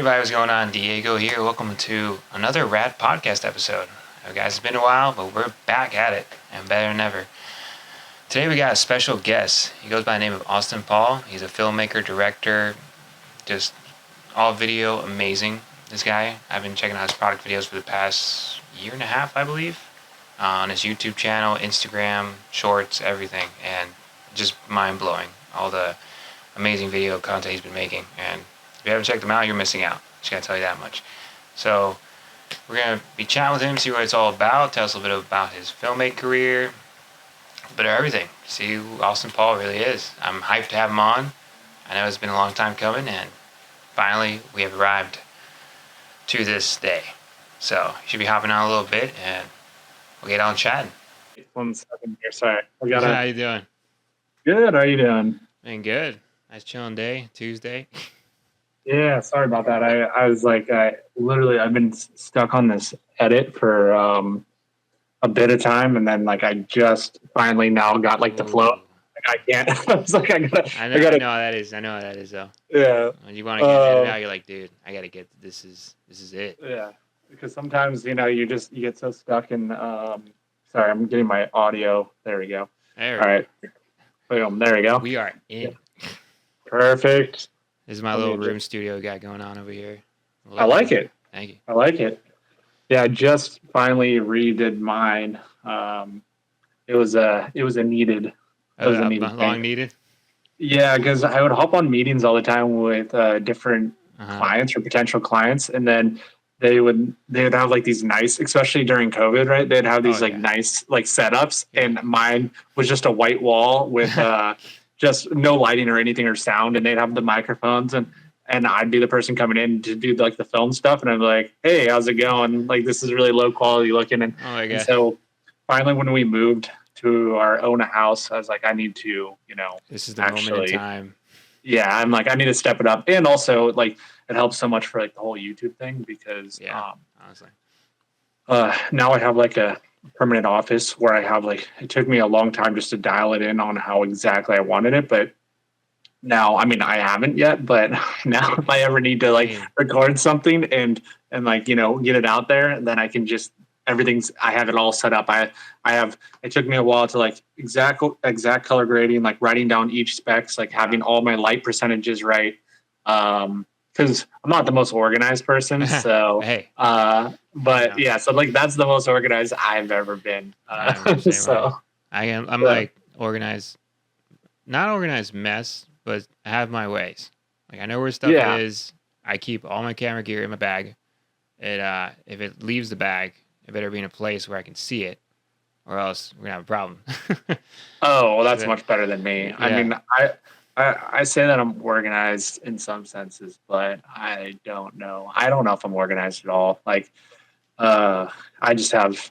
everybody, what's going on? Diego here. Welcome to another Rad Podcast episode. Guys, it's been a while, but we're back at it and better than ever. Today we got a special guest. He goes by the name of Austen Paul. He's a filmmaker, director, just all video amazing. This guy, I've been checking out his product videos for the past year and a half, I believe, on his YouTube channel, Instagram, shorts, everything, and just mind-blowing. All the amazing video content he's been making, and if you haven't checked him out, you're missing out. Just gotta tell you that much. So we're gonna be chatting with him, see what it's all about, tell us a little bit about his filmmaking career, a bit of everything. See who Austen Paul really is. I'm hyped to have him on. I know it's been a long time coming, and finally we have arrived to this day. So you should be hopping on a little bit, and we'll get on chatting. 1 second here. Sorry. How you doing? Good. How are you doing? Man, good. Nice chilling day, Tuesday. Yeah, sorry about that. I was like, I've been stuck on this edit for a bit of time, and then like I just finally now got like the flow. Like I can't. I was like, I know how that is. I know how that is though. Yeah. When you want to get edited out, you're like, dude, I gotta get this is it. Yeah, because sometimes you get so stuck in. Sorry, I'm getting my audio. There we go. All right. Boom. There we go. We are in. Perfect. This is my little room studio we got going on over here. I like it. Thank you. I like it. Yeah, I just finally redid mine. It was a needed. Long needed. Yeah, because I would hop on meetings all the time with different clients or potential clients, and then they would have like these nice, especially during COVID, right? They'd have these nice like setups, and mine was just a white wall with just no lighting or anything or sound, and they'd have the microphones, and I'd be the person coming in to do like the film stuff, and I'm like, hey, how's it going? Like, this is really low quality looking, and so finally when we moved to our own house, I was like, I need to, this is the moment in time. Yeah, I'm like, I need to step it up, and also like it helps so much for like the whole YouTube thing because honestly, now I have like a permanent office where I have like, it took me a long time just to dial it in on how exactly I wanted it, but now, I mean, I haven't yet, but now if I ever need to like record something and like, get it out there, then I can just, I have it all set up. It took me a while to like exact color grading, like writing down each specs, like having all my light percentages right. Because I'm not the most organized person, so but yeah, so like that's the most organized I've ever been. So I'm like organized, not organized mess, but I have my ways. Like I know where stuff is. I keep all my camera gear in my bag. If it leaves the bag, it better be in a place where I can see it, or else we're gonna have a problem. Oh, well, that's much better than me. Yeah. I mean, I say that I'm organized in some senses, but I don't know. I don't know if I'm organized at all. Like, I just have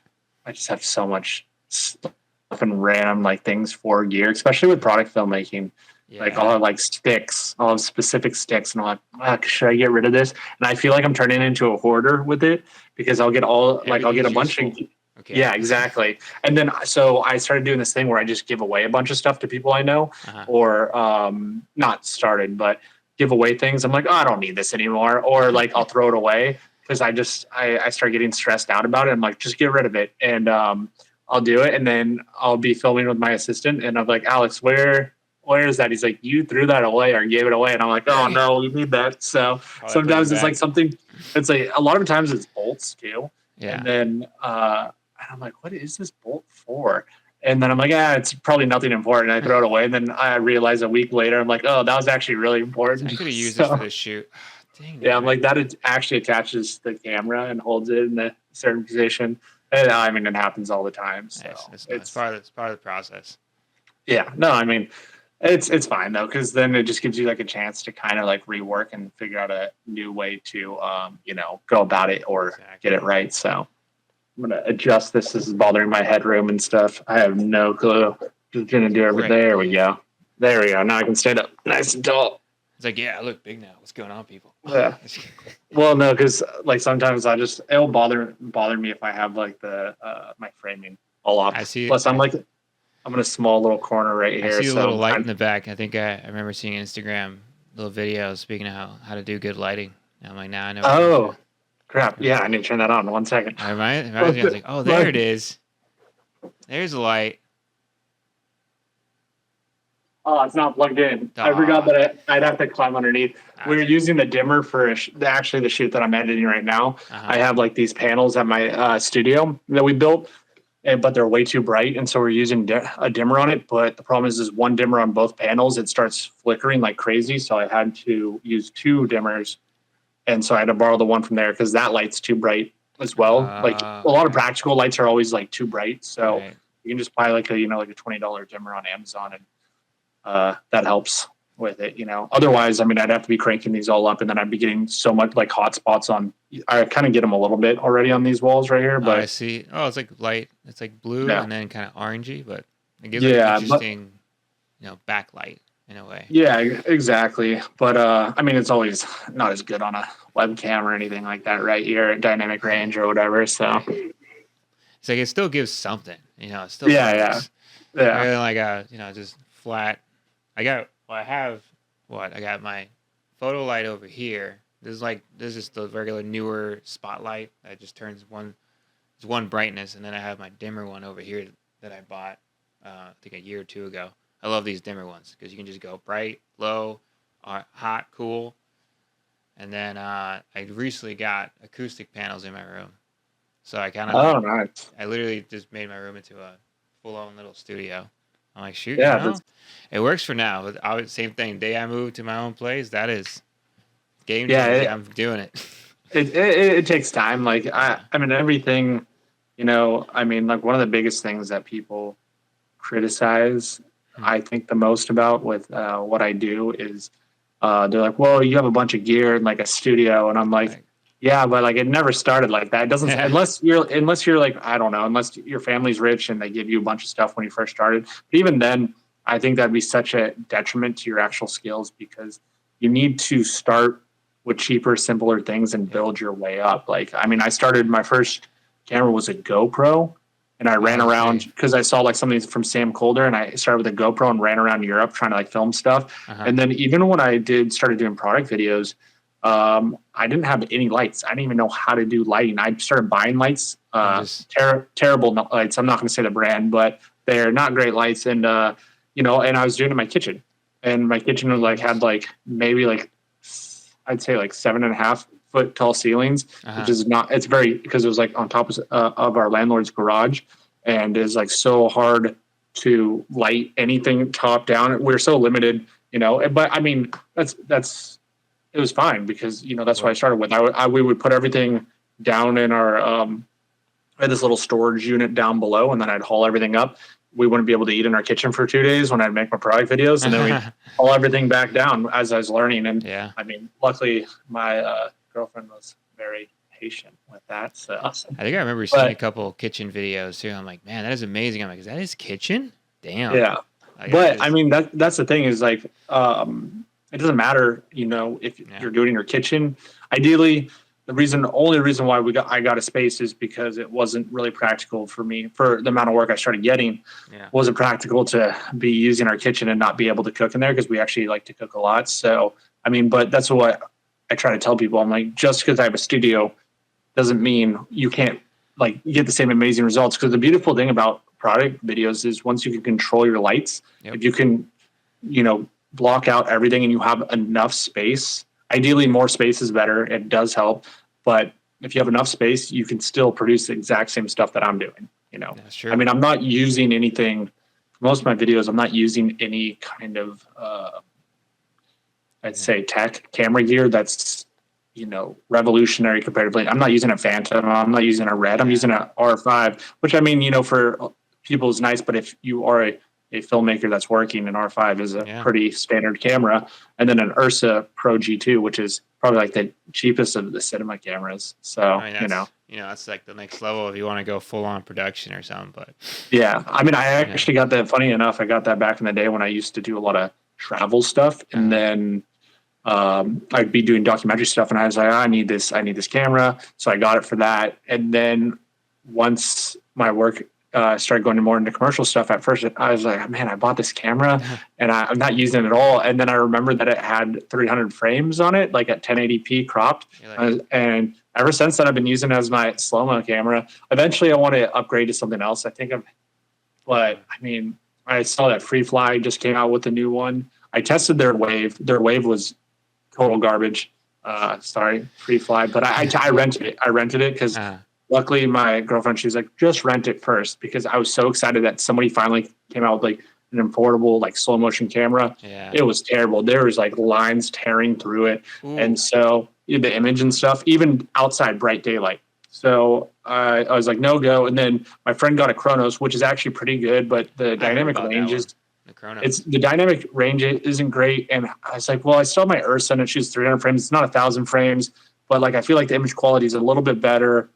so much stuff and random like things for gear, especially with product filmmaking. Yeah. Like I'll have like sticks, I'll have specific sticks, and I'm like, should I get rid of this? And I feel like I'm turning into a hoarder with it because I'll get a bunch of. Okay. Yeah, exactly. And then, so I started doing this thing where I just give away a bunch of stuff to people I know, or not started, but give away things. I'm like, oh, I don't need this anymore. Or like, I'll throw it away because I start getting stressed out about it. I'm like, just get rid of it. And I'll do it. And then I'll be filming with my assistant. And I'm like, Alex, where is that? He's like, you threw that away or gave it away. And I'm like, oh no, we need that. So sometimes it's like something, it's like a lot of times it's bolts too. Yeah. And then, I'm like, what is this bolt for? And then I'm like, it's probably nothing important. I throw it away. And then I realize a week later, I'm like, oh, that was actually really important. I could have used this for this shoot. Dang, yeah, I'm like, that it actually attaches the camera and holds it in a certain position. And I mean, it happens all the time. So it's part of the process. Yeah, no, I mean, it's fine though, because then it just gives you like a chance to kind of like rework and figure out a new way to, go about it or get it right. So I'm going to adjust this. This is bothering my headroom and stuff. I have no clue. Just going to do everything. There we go. There we go. Now I can stand up nice and tall. It's like, yeah, I look big now. What's going on, people? Yeah. Well, no, because like sometimes it'll bother me if I have like the my framing all off. I see. Plus, I'm in a small little corner right here. I see a little light in the back. I think I remember seeing Instagram little videos speaking of how to do good lighting. And I'm like, now I know what you're Oh, doing. crap. Yeah, I need to turn that on. 1 second. I was like, oh, there it is. There's a light. Oh, it's not plugged in. I forgot Aw. that I'd have to climb underneath. We were using the dimmer for actually the shoot that I'm editing right now. I have like these panels at my studio that we built, but they're way too bright, and so we're using a dimmer on it. But the problem is one dimmer on both panels, it starts flickering like crazy. So I had to use 2 dimmers, and so I had to borrow the one from there because that light's too bright as well. Like a lot of practical lights are always like too bright, so you can just buy like a like a $20 dimmer on Amazon, and that helps with it. Otherwise, I mean, I'd have to be cranking these all up, and then I'd be getting so much like hot spots on. I kind of get them a little bit already on these walls right here, but I see. Oh, it's like light. It's like blue and then kind of orangey, but it gives an interesting, backlight in a way. Yeah, exactly. But I mean, it's always not as good on a webcam or anything like that, right? You're at dynamic range or whatever, so it's like it still gives something, It still yeah. Rather than like just flat. I got my photo light over here. This is just the regular newer spotlight that just turns one brightness, and then I have my dimmer one over here that I bought I think a year or 2 ago. I love these dimmer ones because you can just go bright, low, hot, cool. And then I recently got acoustic panels in my room, so I kind of nice. I literally just made my room into a full-on little studio. I'm like, shoot, it works for now. But same thing. Day I moved to my own place, that is game changing. I'm doing it. It takes time. Like I mean, everything. I mean, like one of the biggest things that people criticize, I think the most about with what I do is they're like, well, you have a bunch of gear and like a studio, and I'm like, yeah, but like it never started like that. It doesn't unless you're like, I don't know, unless your family's rich and they give you a bunch of stuff when you first started. But even then, I think that'd be such a detriment to your actual skills because you need to start with cheaper, simpler things and build your way up. Like, I mean, I started my first camera was a GoPro, and I ran around because I saw like something from Sam Colder, and I started with a GoPro and ran around Europe trying to like film stuff. And then even when I started doing product videos, I didn't have any lights. I didn't even know how to do lighting. I started buying lights, terrible lights. I'm not going to say the brand, but they're not great lights. And, and I was doing it in my kitchen, and my kitchen was had maybe I'd say 7.5 foot tall ceilings, which is not, it's very, because it was on top of our landlord's garage, and is so hard to light anything top down. We're so limited, but I mean, it was fine because, that's what I started with. We would put everything down in our, I had this little storage unit down below, and then I'd haul everything up. We wouldn't be able to eat in our kitchen for 2 days when I'd make my product videos, and then we'd haul everything back down as I was learning. And I mean, luckily my girlfriend was very patient with that. So I think I remember seeing a couple kitchen videos too. I'm like, man, that is amazing. I'm like, is that his kitchen? Damn. Yeah. But I mean, that's the thing is it doesn't matter, if you're doing your kitchen. Ideally, the only reason why I got a space is because it wasn't really practical for me for the amount of work I started getting. Wasn't practical to be using our kitchen and not be able to cook in there because we actually like to cook a lot. So, I mean, but that's what I try to tell people. I'm like, just because I have a studio doesn't mean you can't get the same amazing results. Because the beautiful thing about product videos is once you can control your lights, if you can, block out everything and you have enough space. Ideally, more space is better. It does help. But if you have enough space, you can still produce the exact same stuff that I'm doing. That's true. I mean, I'm not using anything. For most of my videos, I'm not using any kind of, I'd say, tech camera gear that's, revolutionary comparatively. I'm not using a Phantom. I'm not using a Red. I'm using an R5, which I mean, for people is nice. But if you are a filmmaker that's working, an R5 is a pretty standard camera, and then an Ursa Pro G2, which is probably the cheapest of the cinema cameras. So I mean, that's the next level if you want to go full on production or something. But yeah, I mean, I actually got that. Funny enough, I got that back in the day when I used to do a lot of travel stuff, and then I'd be doing documentary stuff, and I was like, I need this camera, so I got it for that. And then once my work started going more into commercial stuff, at first I was like, man, I bought this camera and I'm not using it at all. And then I remembered that it had 300 frames on it, like at 1080p cropped. And ever since then, I've been using it as my slow-mo camera. Eventually, I want to upgrade to something else. But I mean, I saw that FreeFly just came out with a new one. I tested their Wave. Their Wave was total garbage. Sorry, FreeFly. But I rented it. I rented it because luckily my girlfriend, she's like, just rent it first, because I was so excited that somebody finally came out with like an affordable like slow motion camera. Yeah. It was terrible. There was like lines tearing through it. Ooh. And so the image and stuff, even outside bright daylight. So I was like, no go. And then my friend got a Chronos, which is actually pretty good, but the dynamic range is the dynamic range isn't great. And I was like, well, I still have my Ursa and it shoots 300 frames. It's not 1,000 frames, but like I feel like the image quality is a little bit better.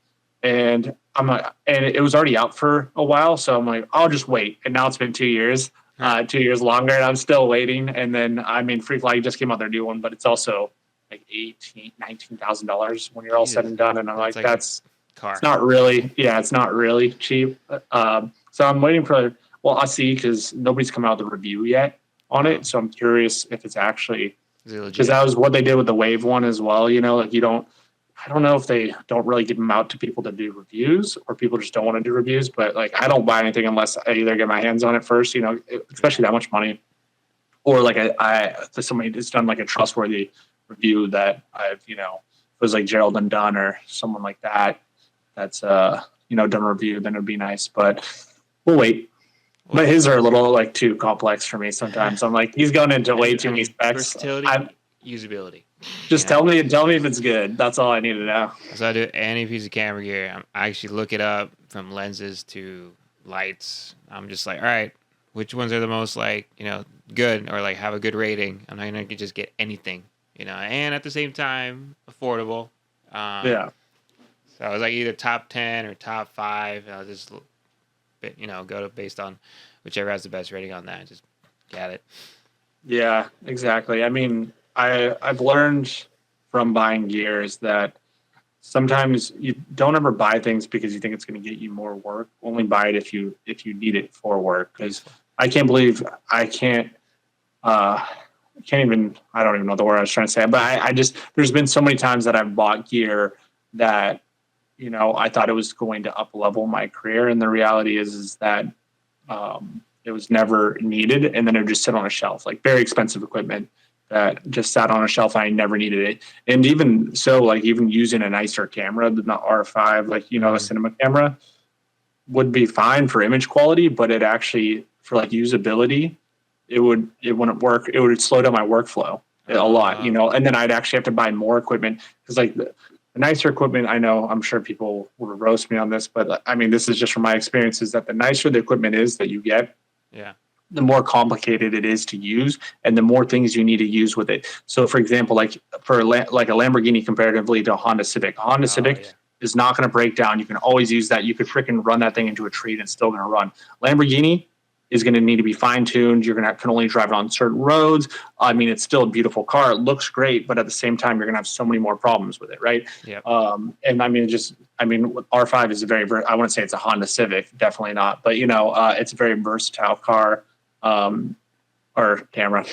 And I'm like, and it was already out for a while, so I'm like, I'll just wait. And now it's been 2 years, 2 years longer, and I'm still waiting. And then I mean, FreeFly just came out their new one, but it's also like $19,000 when you're all said and done. And I'm like that's it's not really, it's not really cheap. So I'm waiting for I'll see, because nobody's come out with a review yet on it. So I'm curious if it's actually, because that was what they did with the Wave one as well. You know, like I don't know if they don't really give them out to people to do reviews, or people just don't want to do reviews. But like, I don't buy anything unless I either get my hands on it first, you know, especially that much money, or like somebody that's done like a trustworthy review that I've, you know, if it was like Gerald and Dunn or someone like that, that's you know, done a review, then it'd be nice. But we'll wait. But his are a little like too complex for me sometimes. I'm like, he's going into way too many specs. Versatility, usability. Just tell me if it's good. That's all I need to know. So I do any piece of camera gear. I actually look it up from lenses to lights. I'm just like, all right, which ones are the most like, you know, good, or like have a good rating? I'm not gonna just get anything, you know, and at the same time affordable. Yeah. So I was like either top 10 or top 5. I'll just, you know, go to based on whichever has the best rating on that. Just get it. Yeah, exactly. I mean, I've learned from buying gears that sometimes you don't ever buy things because you think it's going to get you more work. Only buy it if you need it for work. Because I can't believe I don't even know the word I was trying to say. But I just, there's been so many times that I've bought gear that, you know, I thought it was going to up level my career, and the reality is that it was never needed, and then it would just sit on a shelf, like very expensive equipment that just sat on a shelf. I never needed it. And even so, like even using a nicer camera than the R5, like, you know, a cinema camera would be fine for image quality, but it actually, for like usability, it wouldn't work. It would slow down my workflow a lot, you know, and then I'd actually have to buy more equipment, because like the nicer equipment, I know, I'm sure people will roast me on this, but I mean, this is just from my experience, is that the nicer the equipment is that you get, the more complicated it is to use, and the more things you need to use with it. So for example, like for like a Lamborghini comparatively to a Honda Civic, is not going to break down. You can always use that. You could freaking run that thing into a tree and it's still going to run. Lamborghini is going to need to be fine-tuned. You're going to can only drive it on certain roads. I mean, it's still a beautiful car. It looks great, but at the same time, you're going to have so many more problems with it, right? Yep. And I mean, R5 is I wouldn't say it's a Honda Civic, definitely not. But, you know, it's a very versatile car or camera.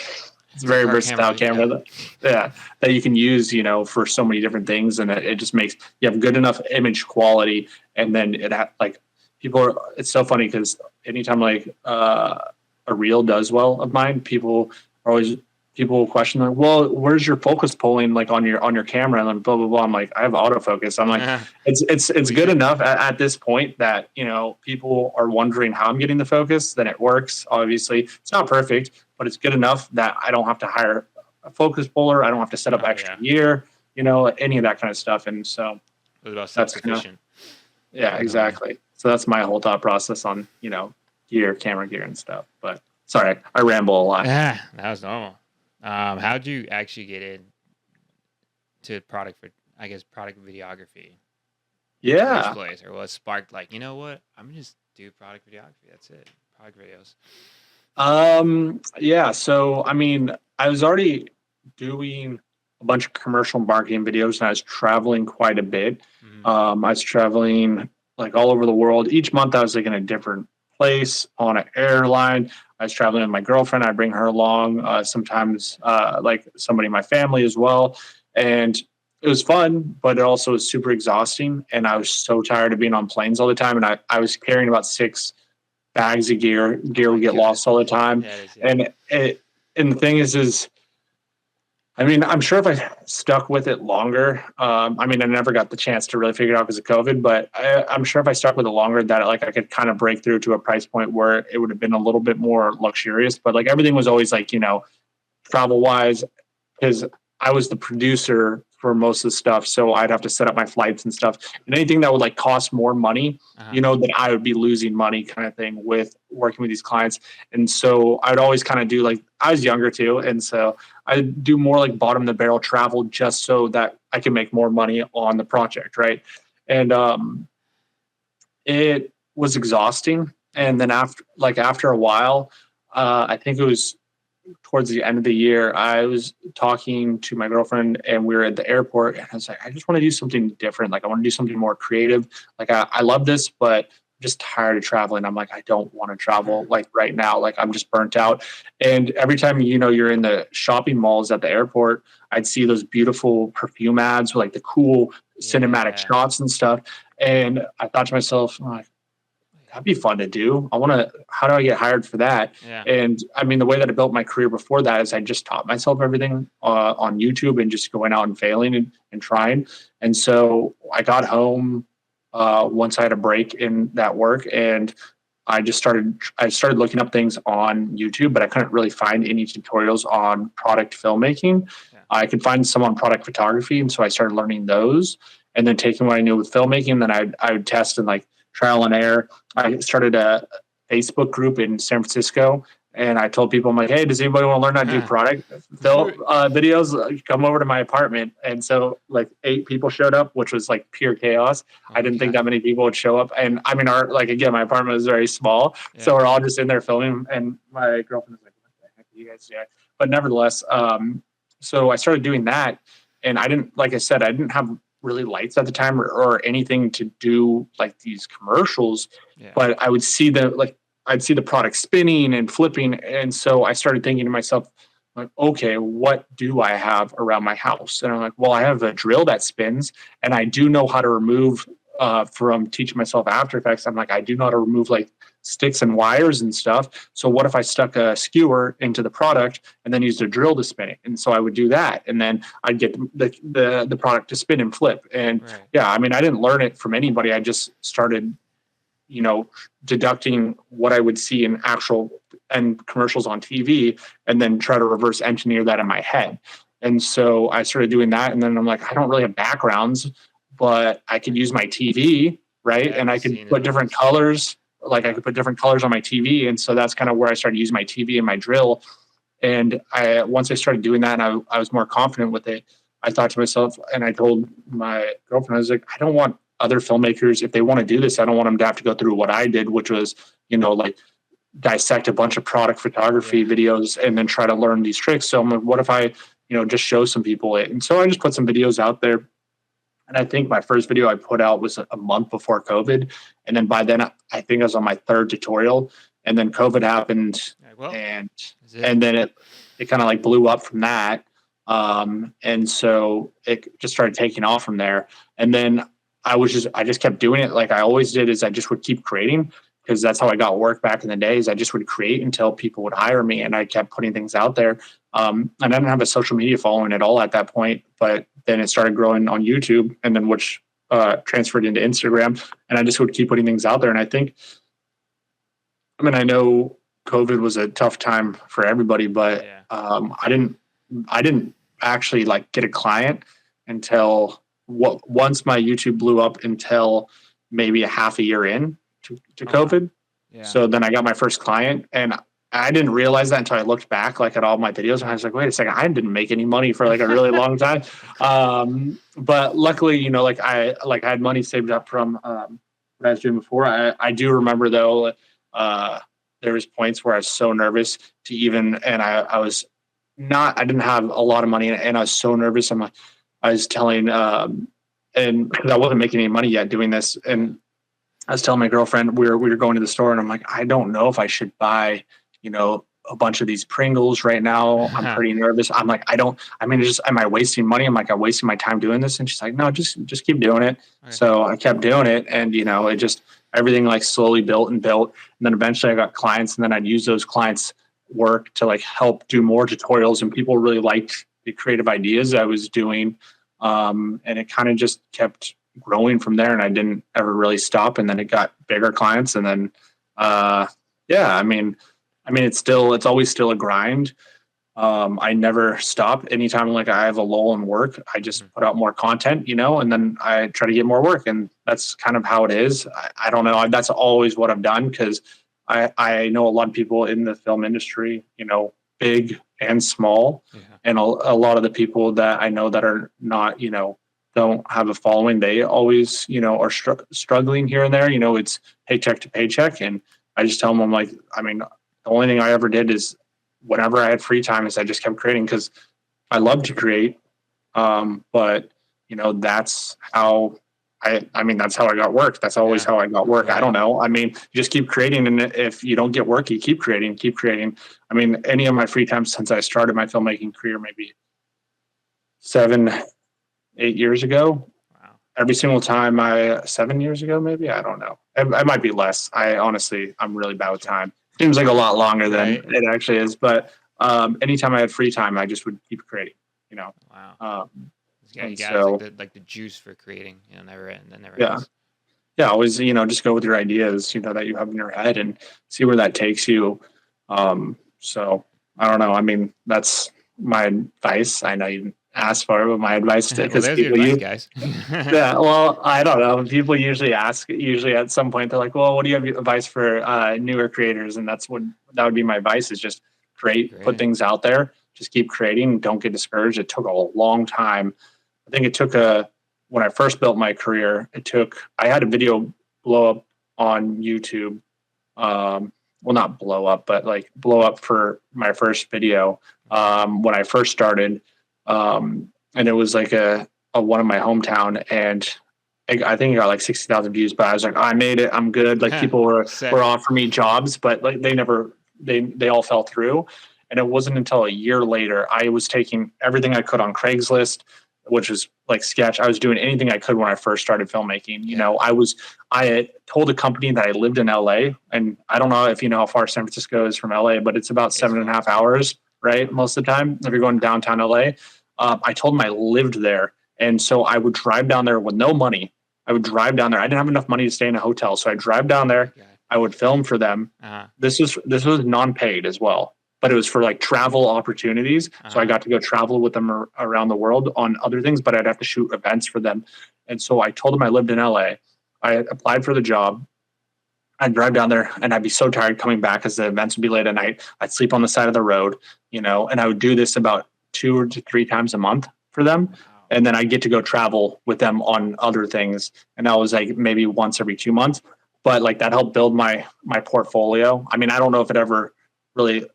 It's a very versatile camera that you can use, you know, for so many different things. And it just makes you have good enough image quality. And then it's so funny because anytime like a reel does well of mine, people will question like, well, where's your focus pulling like on your camera, and like blah blah blah. I'm like, I have autofocus. I'm like, it's good enough at this point that, you know, people are wondering how I'm getting the focus. Then it works. Obviously, it's not perfect, but it's good enough that I don't have to hire a focus puller. I don't have to set up extra gear, you know, any of that kind of stuff. And so that's self-sufficient. Yeah, exactly. So that's my whole thought process on, you know, camera gear and stuff. But sorry, I ramble a lot. Yeah, that was normal. How'd you actually get into product videography? Yeah. First place, or what sparked like, you know what? I'm gonna just do product videography. That's it. Product videos. Yeah. So I mean, I was already doing a bunch of commercial marketing videos, and I was traveling quite a bit. I was traveling like all over the world. Each month I was like in a different place on an airline. I was traveling with my girlfriend. I bring her along, sometimes like somebody in my family as well. And it was fun, but it also was super exhausting. And I was so tired of being on planes all the time. And I was carrying about 6 bags of gear. Gear would get lost all the time. And the thing is I mean, I'm sure if I stuck with it longer, I mean, I never got the chance to really figure it out because of COVID, but I'm sure if I stuck with it longer, that like I could kind of break through to a price point where it would have been a little bit more luxurious. But like everything was always like, travel wise, because I was the producer for most of the stuff, so I'd have to set up my flights and stuff, and anything that would like cost more money, that I would be losing money, kind of thing, with working with these clients. And so I'd always kind of do, like, I was younger too, and so I do more like bottom of the barrel travel just so that I can make more money on the project, right? And it was exhausting. And then after a while, I think it was towards the end of the year, I was talking to my girlfriend and we were at the airport, and I was like, I just want to do something different. Like, I want to do something more creative. Like, I love this, but I'm just tired of traveling. I'm like, I don't want to travel like right now. Like, I'm just burnt out. And every time, you're in the shopping malls at the airport, I'd see those beautiful perfume ads with like the cool cinematic shots and stuff. And I thought to myself, I'm like, that'd be fun to do. How do I get hired for that? Yeah. And I mean, the way that I built my career before that is I just taught myself everything on YouTube and just going out and failing and trying. And so I got home once I had a break in that work, and I started looking up things on YouTube, but I couldn't really find any tutorials on product filmmaking. Yeah. I could find some on product photography. And so I started learning those, and then taking what I knew with filmmaking, then I would test and like trial and error. I started a Facebook group in San Francisco, and I told people, I'm like, hey, does anybody want to learn how to do product film videos? Come over to my apartment. And so like 8 people showed up, which was like pure chaos. I didn't think that many people would show up. And I mean, my apartment was very small. Yeah. So we're all just in there filming. And my girlfriend was like, what the heck are you guys doing? But nevertheless, so I started doing that. And I didn't have really lights at the time or anything to do like these commercials, but I would see I'd see the product spinning and flipping. And so I started thinking to myself, like, okay, what do I have around my house? And I'm like, well, I have a drill that spins, and I do know how to remove from teaching myself After Effects. I'm like, I do know how to remove like sticks and wires and stuff. So what if I stuck a skewer into the product and then used a drill to spin it? And so I would do that, and then I'd get the product to spin and flip. And I mean, I didn't learn it from anybody. I just started, deducting what I would see in actual and commercials on TV, and then try to reverse engineer that in my head. And so I started doing that, and then I'm like, I don't really have backgrounds, but I could use my TV, right? And I could put different colors. Like, I could put different colors on my TV. And so that's kind of where I started using my TV and my drill. And once I started doing that, and I was more confident with it, I thought to myself, and I told my girlfriend, I was like, I don't want other filmmakers, if they want to do this, I don't want them to have to go through what I did, which was, like, dissect a bunch of product photography videos and then try to learn these tricks. So I'm like, what if I, just show some people it? And so I just put some videos out there. And I think my first video I put out was a month before COVID. And then by then, I think I was on my 3rd tutorial. And then COVID happened. And then it kind of like blew up from that. And so it just started taking off from there. And then I just kept doing it like I always did. Is I just would keep creating, because that's how I got work back in the days. I just would create until people would hire me, and I kept putting things out there. And I didn't have a social media following at all at that point, but then it started growing on YouTube, and then which transferred into Instagram, and I just would keep putting things out there. And I know COVID was a tough time for everybody, but I didn't actually like get a client until once my YouTube blew up, until maybe a half a year in to COVID. Yeah. So then I got my first client, and I didn't realize that until I looked back like at all my videos, and I was like, wait a second, I didn't make any money for like a really long time. But luckily, I had money saved up from what I was doing before. I do remember though, there was points where I was so nervous to even, and I didn't have a lot of money, and I was so nervous. I was telling, and because I wasn't making any money yet doing this, and I was telling my girlfriend we were going to the store, and I'm like, I don't know if I should buy, a bunch of these Pringles right now. I'm pretty nervous. I'm like, am I wasting money? I'm like, I'm wasting my time doing this. And she's like, no, just keep doing it. Okay. So I kept doing it, and it just everything like slowly built and built. And then eventually I got clients, and then I'd use those clients' work to like help do more tutorials, and people really liked the creative ideas I was doing. And it kind of just kept growing from there, and I didn't ever really stop. And then it got bigger clients, and then it's always still a grind. I never stop. Anytime like I have a lull in work, I just put out more content, and then I try to get more work, and that's kind of how it is. I don't know. That's always what I've done, because I know a lot of people in the film industry, big and small, and a lot of the people that I know that are not, don't have a following, they always, are struggling here and there. It's paycheck to paycheck, and I just tell them, I'm like, the only thing I ever did is whenever I had free time is I just kept creating, because I love to create. But that's how that's how I got work. That's always how I got work. Right. I don't know. You just keep creating. And if you don't get work, you keep creating. Any of my free time since I started my filmmaking career, maybe 7-8 years ago, every single time 7 years ago, maybe, I don't know. It might be less. I'm really bad with time. Seems like a lot longer than it actually is. But anytime I had free time, I just would keep creating, Wow. You got like the juice for creating, never ends. Yeah. Always, just go with your ideas, that you have in your head, and see where that takes you. So I don't know. That's my advice. I know you ask for it, but my advice to, because guys. Yeah, well, I don't know. People usually ask. Usually, at some point, they're like, "Well, what do you have advice for newer creators?" And that would be my advice: is just create, put things out there, just keep creating. Don't get discouraged. It took a long time. I think it took when I first built my career. I had a video blow up on YouTube. Well, not blow up, but like blow up for my first video when I first started. And it was like a one in my hometown, and I think it got like 60,000 views, but I was like, I made it. I'm good. Like people were offering me jobs, but like they all fell through. And it wasn't until a year later, I was taking everything I could on Craigslist, which was like sketch. I was doing anything I could when I first started filmmaking. I had told a company that I lived in LA, and I don't know if you know how far San Francisco is from LA, but it's about 7.5 hours, right? Most of the time, if you're going downtown LA. I told them I lived there. And so I would drive down there with no money. I would drive down there. I didn't have enough money to stay in a hotel. So I drive down there. I would film for them. This was non-paid as well, but it was for like travel opportunities. So I got to go travel with them around the world on other things, but I'd have to shoot events for them. And so I told them I lived in LA. I applied for the job. I'd drive down there, and I'd be so tired coming back because the events would be late at night. I'd sleep on the side of the road, and I would do this about 2 to 3 times a month for them. Wow. And then I get to go travel with them on other things. And that was like maybe once every 2 months, but like that helped build my portfolio. I don't know if it ever really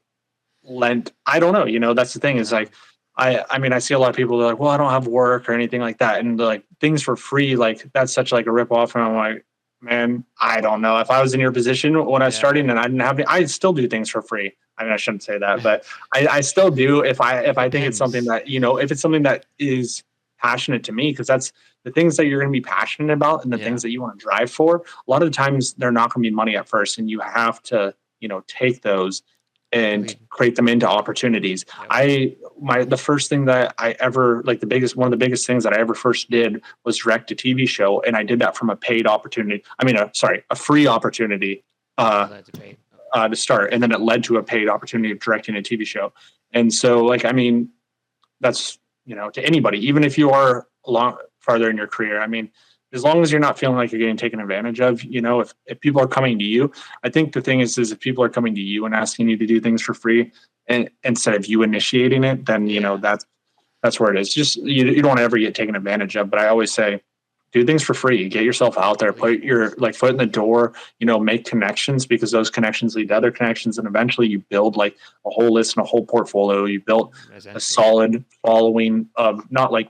lent, I don't know, that's the thing is like, I see a lot of people, they're like, well, I don't have work or anything like that. And like things for free, like that's such like a rip off. And I'm like, man, I don't know if I was in your position when I started and I didn't have it, I'd still do things for free. I shouldn't say that, but I still do if I think it's something that, if it's something that is passionate to me, because that's the things that you're going to be passionate about and the things that you want to drive for. A lot of the times they're not going to be money at first, and you have to, take those and create them into opportunities. The first thing that I ever, like one of the biggest things that I ever first did was direct a TV show. And I did that from a paid opportunity. A free opportunity to start. And then it led to a paid opportunity of directing a TV show. And so that's, to anybody, even if you are a lot farther in your career, as long as you're not feeling like you're getting taken advantage of, if people are coming to you, I think the thing is if people are coming to you and asking you to do things for free, and instead of you initiating it, then, that's where it is. Just, you don't want to ever get taken advantage of. But I always say, do things for free, get yourself out there, put your foot in the door, make connections, because those connections lead to other cannections. And eventually you build like a whole list and a whole portfolio. You built a solid following of not like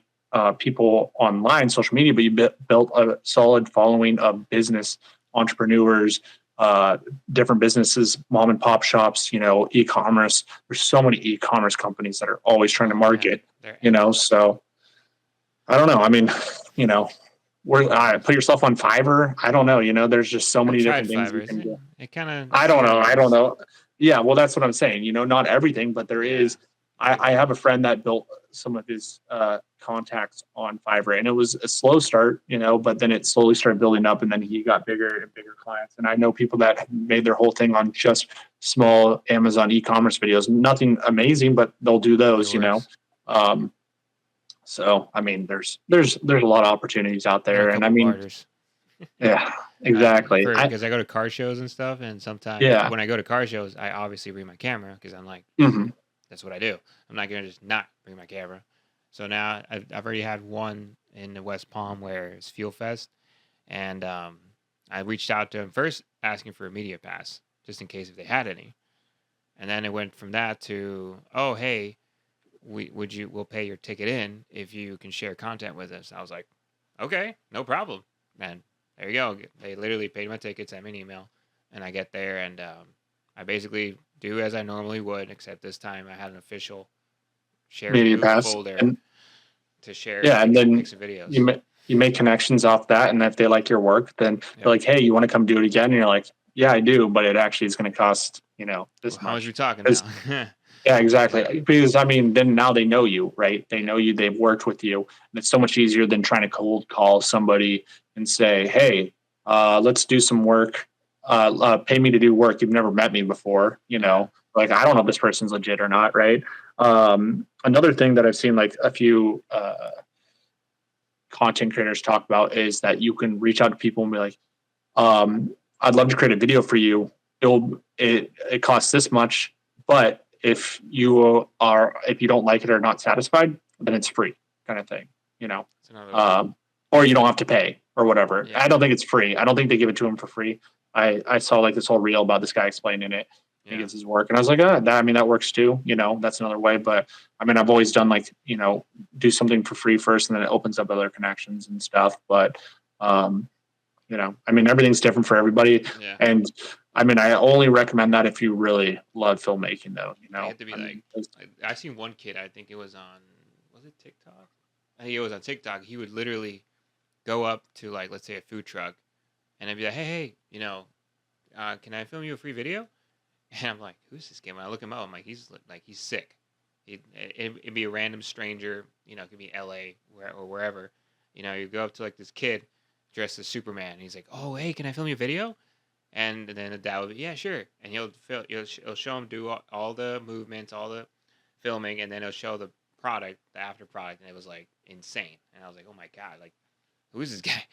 people online, social media, but you built a solid following of business entrepreneurs, different businesses, mom and pop shops, e-commerce. There's so many e-commerce companies that are always trying to market, so I don't know. I mean, put yourself on Fiverr. I don't know. There's just so many different things you can do. It kind of. I don't know. I don't know. Yeah, well, that's what I'm saying. Not everything, but there is. I have a friend that built some of his contacts on Fiverr, and it was a slow start, but then it slowly started building up, and then he got bigger and bigger clients. And I know people that made their whole thing on just small Amazon e-commerce videos. Nothing amazing, but they'll do those, So I mean, there's a lot of opportunities out there, and I mean, barters. Yeah, exactly. Because I go to car shows and stuff, and sometimes when I go to car shows, I obviously bring my camera because I'm like, that's what I do. I'm not gonna just not bring my camera. So now I've already had one in the West Palm where it's Fuel Fest, and I reached out to them first asking for a media pass just in case if they had any, and then it went from that to, oh hey, we'll pay your ticket in if you can share content with us. I was like, okay, no problem, and there you go. They literally paid my ticket, sent me an email, and I get there, and I basically do as I normally would, except this time I had an official share media pass folder to share. Yeah, and then some videos. You make connections off that, and if they like your work, then they're like, "Hey, you want to come do it again?" And you're like, "Yeah, I do, but it actually is going to cost this much." How much are we talking now? Yeah, exactly. Because I mean, then now they know you, right? They know you. They've worked with you, and it's so much easier than trying to cold call somebody and say, "Hey, let's do some work. Pay me to do work. You've never met me before. Like I don't know if this person's legit or not, right?" Another thing that I've seen like a few content creators talk about is that you can reach out to people and be like, "I'd love to create a video for you. It costs this much, but if you don't like it or not satisfied, then it's free," kind of thing, or you don't have to pay or whatever. Yeah. I don't think it's free. I don't think they give it to him for free. I saw like this whole reel about this guy explaining it. He gets his work, and I was like, that works too. That's another way. But I mean, I've always done like, do something for free first, and then it opens up other connections and stuff. But, I mean, everything's different for everybody. Yeah. And I mean, I only recommend that if you really love filmmaking, though. You have to be I seen one kid. I think it was it TikTok? I think it was on TikTok. He would literally go up to like, let's say a food truck, and I'd be like, hey, can I film you a free video? And I'm like, who's this kid? When I look him up, I'm like, he's sick. It'd be a random stranger, it could be LA or wherever. You go up to like this kid dressed as Superman, and he's like, oh, hey, can I film you a video? And then the dad would be, yeah, sure. And he'll show him do all the movements, all the filming, and then he'll show the product, the after product, and it was like insane. And I was like, oh my God, like, who's this guy?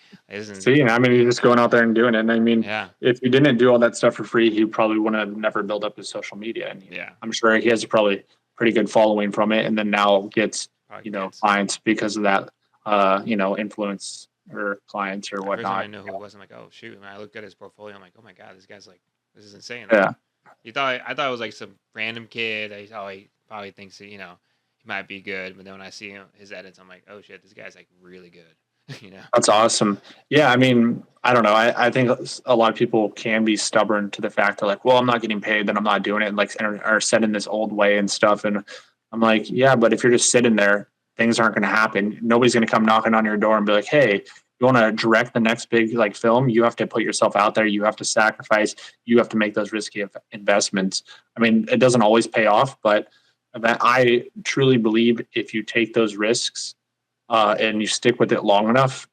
See, I mean, you're just going out there and doing it. And I mean, if you didn't do all that stuff for free, he probably would have never built up his social media. And I'm sure he has a probably pretty good following from it. And then now gets, clients because of that, influence or clients or whatnot. I know who it was. I'm like, oh shoot. When I looked at his portfolio, I'm like, oh my God, this guy's like, this is insane. Like, I thought it was like some random kid. He probably thinks that, he might be good. But then when I see his edits, I'm like, oh shit, this guy's like really good. That's awesome. Yeah, I mean, I don't know. I think a lot of people can be stubborn to the fact that like, well, I'm not getting paid, then I'm not doing it, and like are set in this old way and stuff. And I'm like, yeah, but if you're just sitting there, things aren't going to happen. Nobody's going to come knocking on your door and be like, hey, you want to direct the next big like film? You have to put yourself out there. You have to sacrifice. You have to make those risky investments. I mean, it doesn't always pay off, but I truly believe if you take those risks, and you stick with it long enough,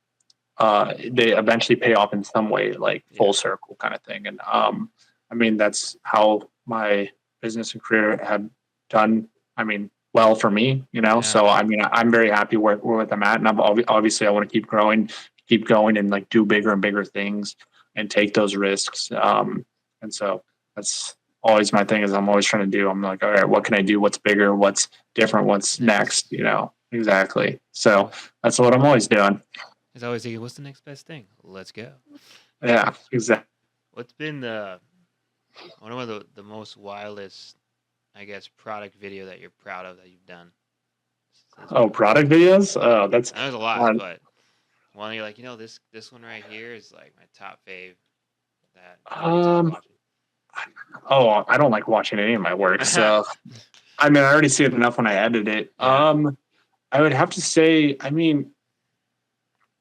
they eventually pay off in some way, like full circle kind of thing. And I mean, that's how my business and career have done. I mean, well for me, So I mean, I'm very happy where I'm at, and obviously I want to keep growing, keep going, and like do bigger and bigger things and take those risks. And so that's always my thing. Is I'm always trying to do. I'm like, all right, what can I do? What's bigger? What's different? What's next? Exactly. So that's what I'm always doing. It's always thinking, what's the next best thing? Let's go. Yeah, exactly. What's been one of the most wildest, I guess, product video that you're proud of that you've done? Oh, product videos? Oh, there's a lot, but one you're like, this one right here is like my top fave. that you enjoy Um, watching? I don't like watching any of my work. So, I mean, I already see it enough when I edit it. Yeah. I would have to say, I mean,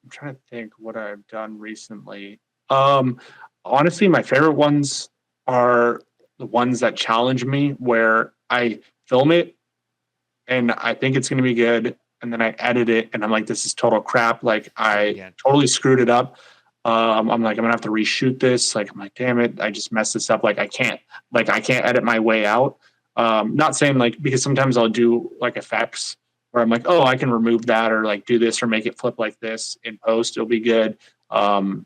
I'm trying to think what I've done recently. Um, Honestly, my favorite ones are the ones that challenge me, where I film it and I think it's going to be good, and then I edit it, and I'm like, this is total crap. Like, Do it I again. totally screwed it up. I'm like, I'm gonna have to reshoot this. Like, I'm like, damn it, I just messed this up. I can't edit my way out. Not saying like, because sometimes I'll do like effects where I'm like, oh, I can remove that, or like do this or make it flip like this in post. It'll be good. Um,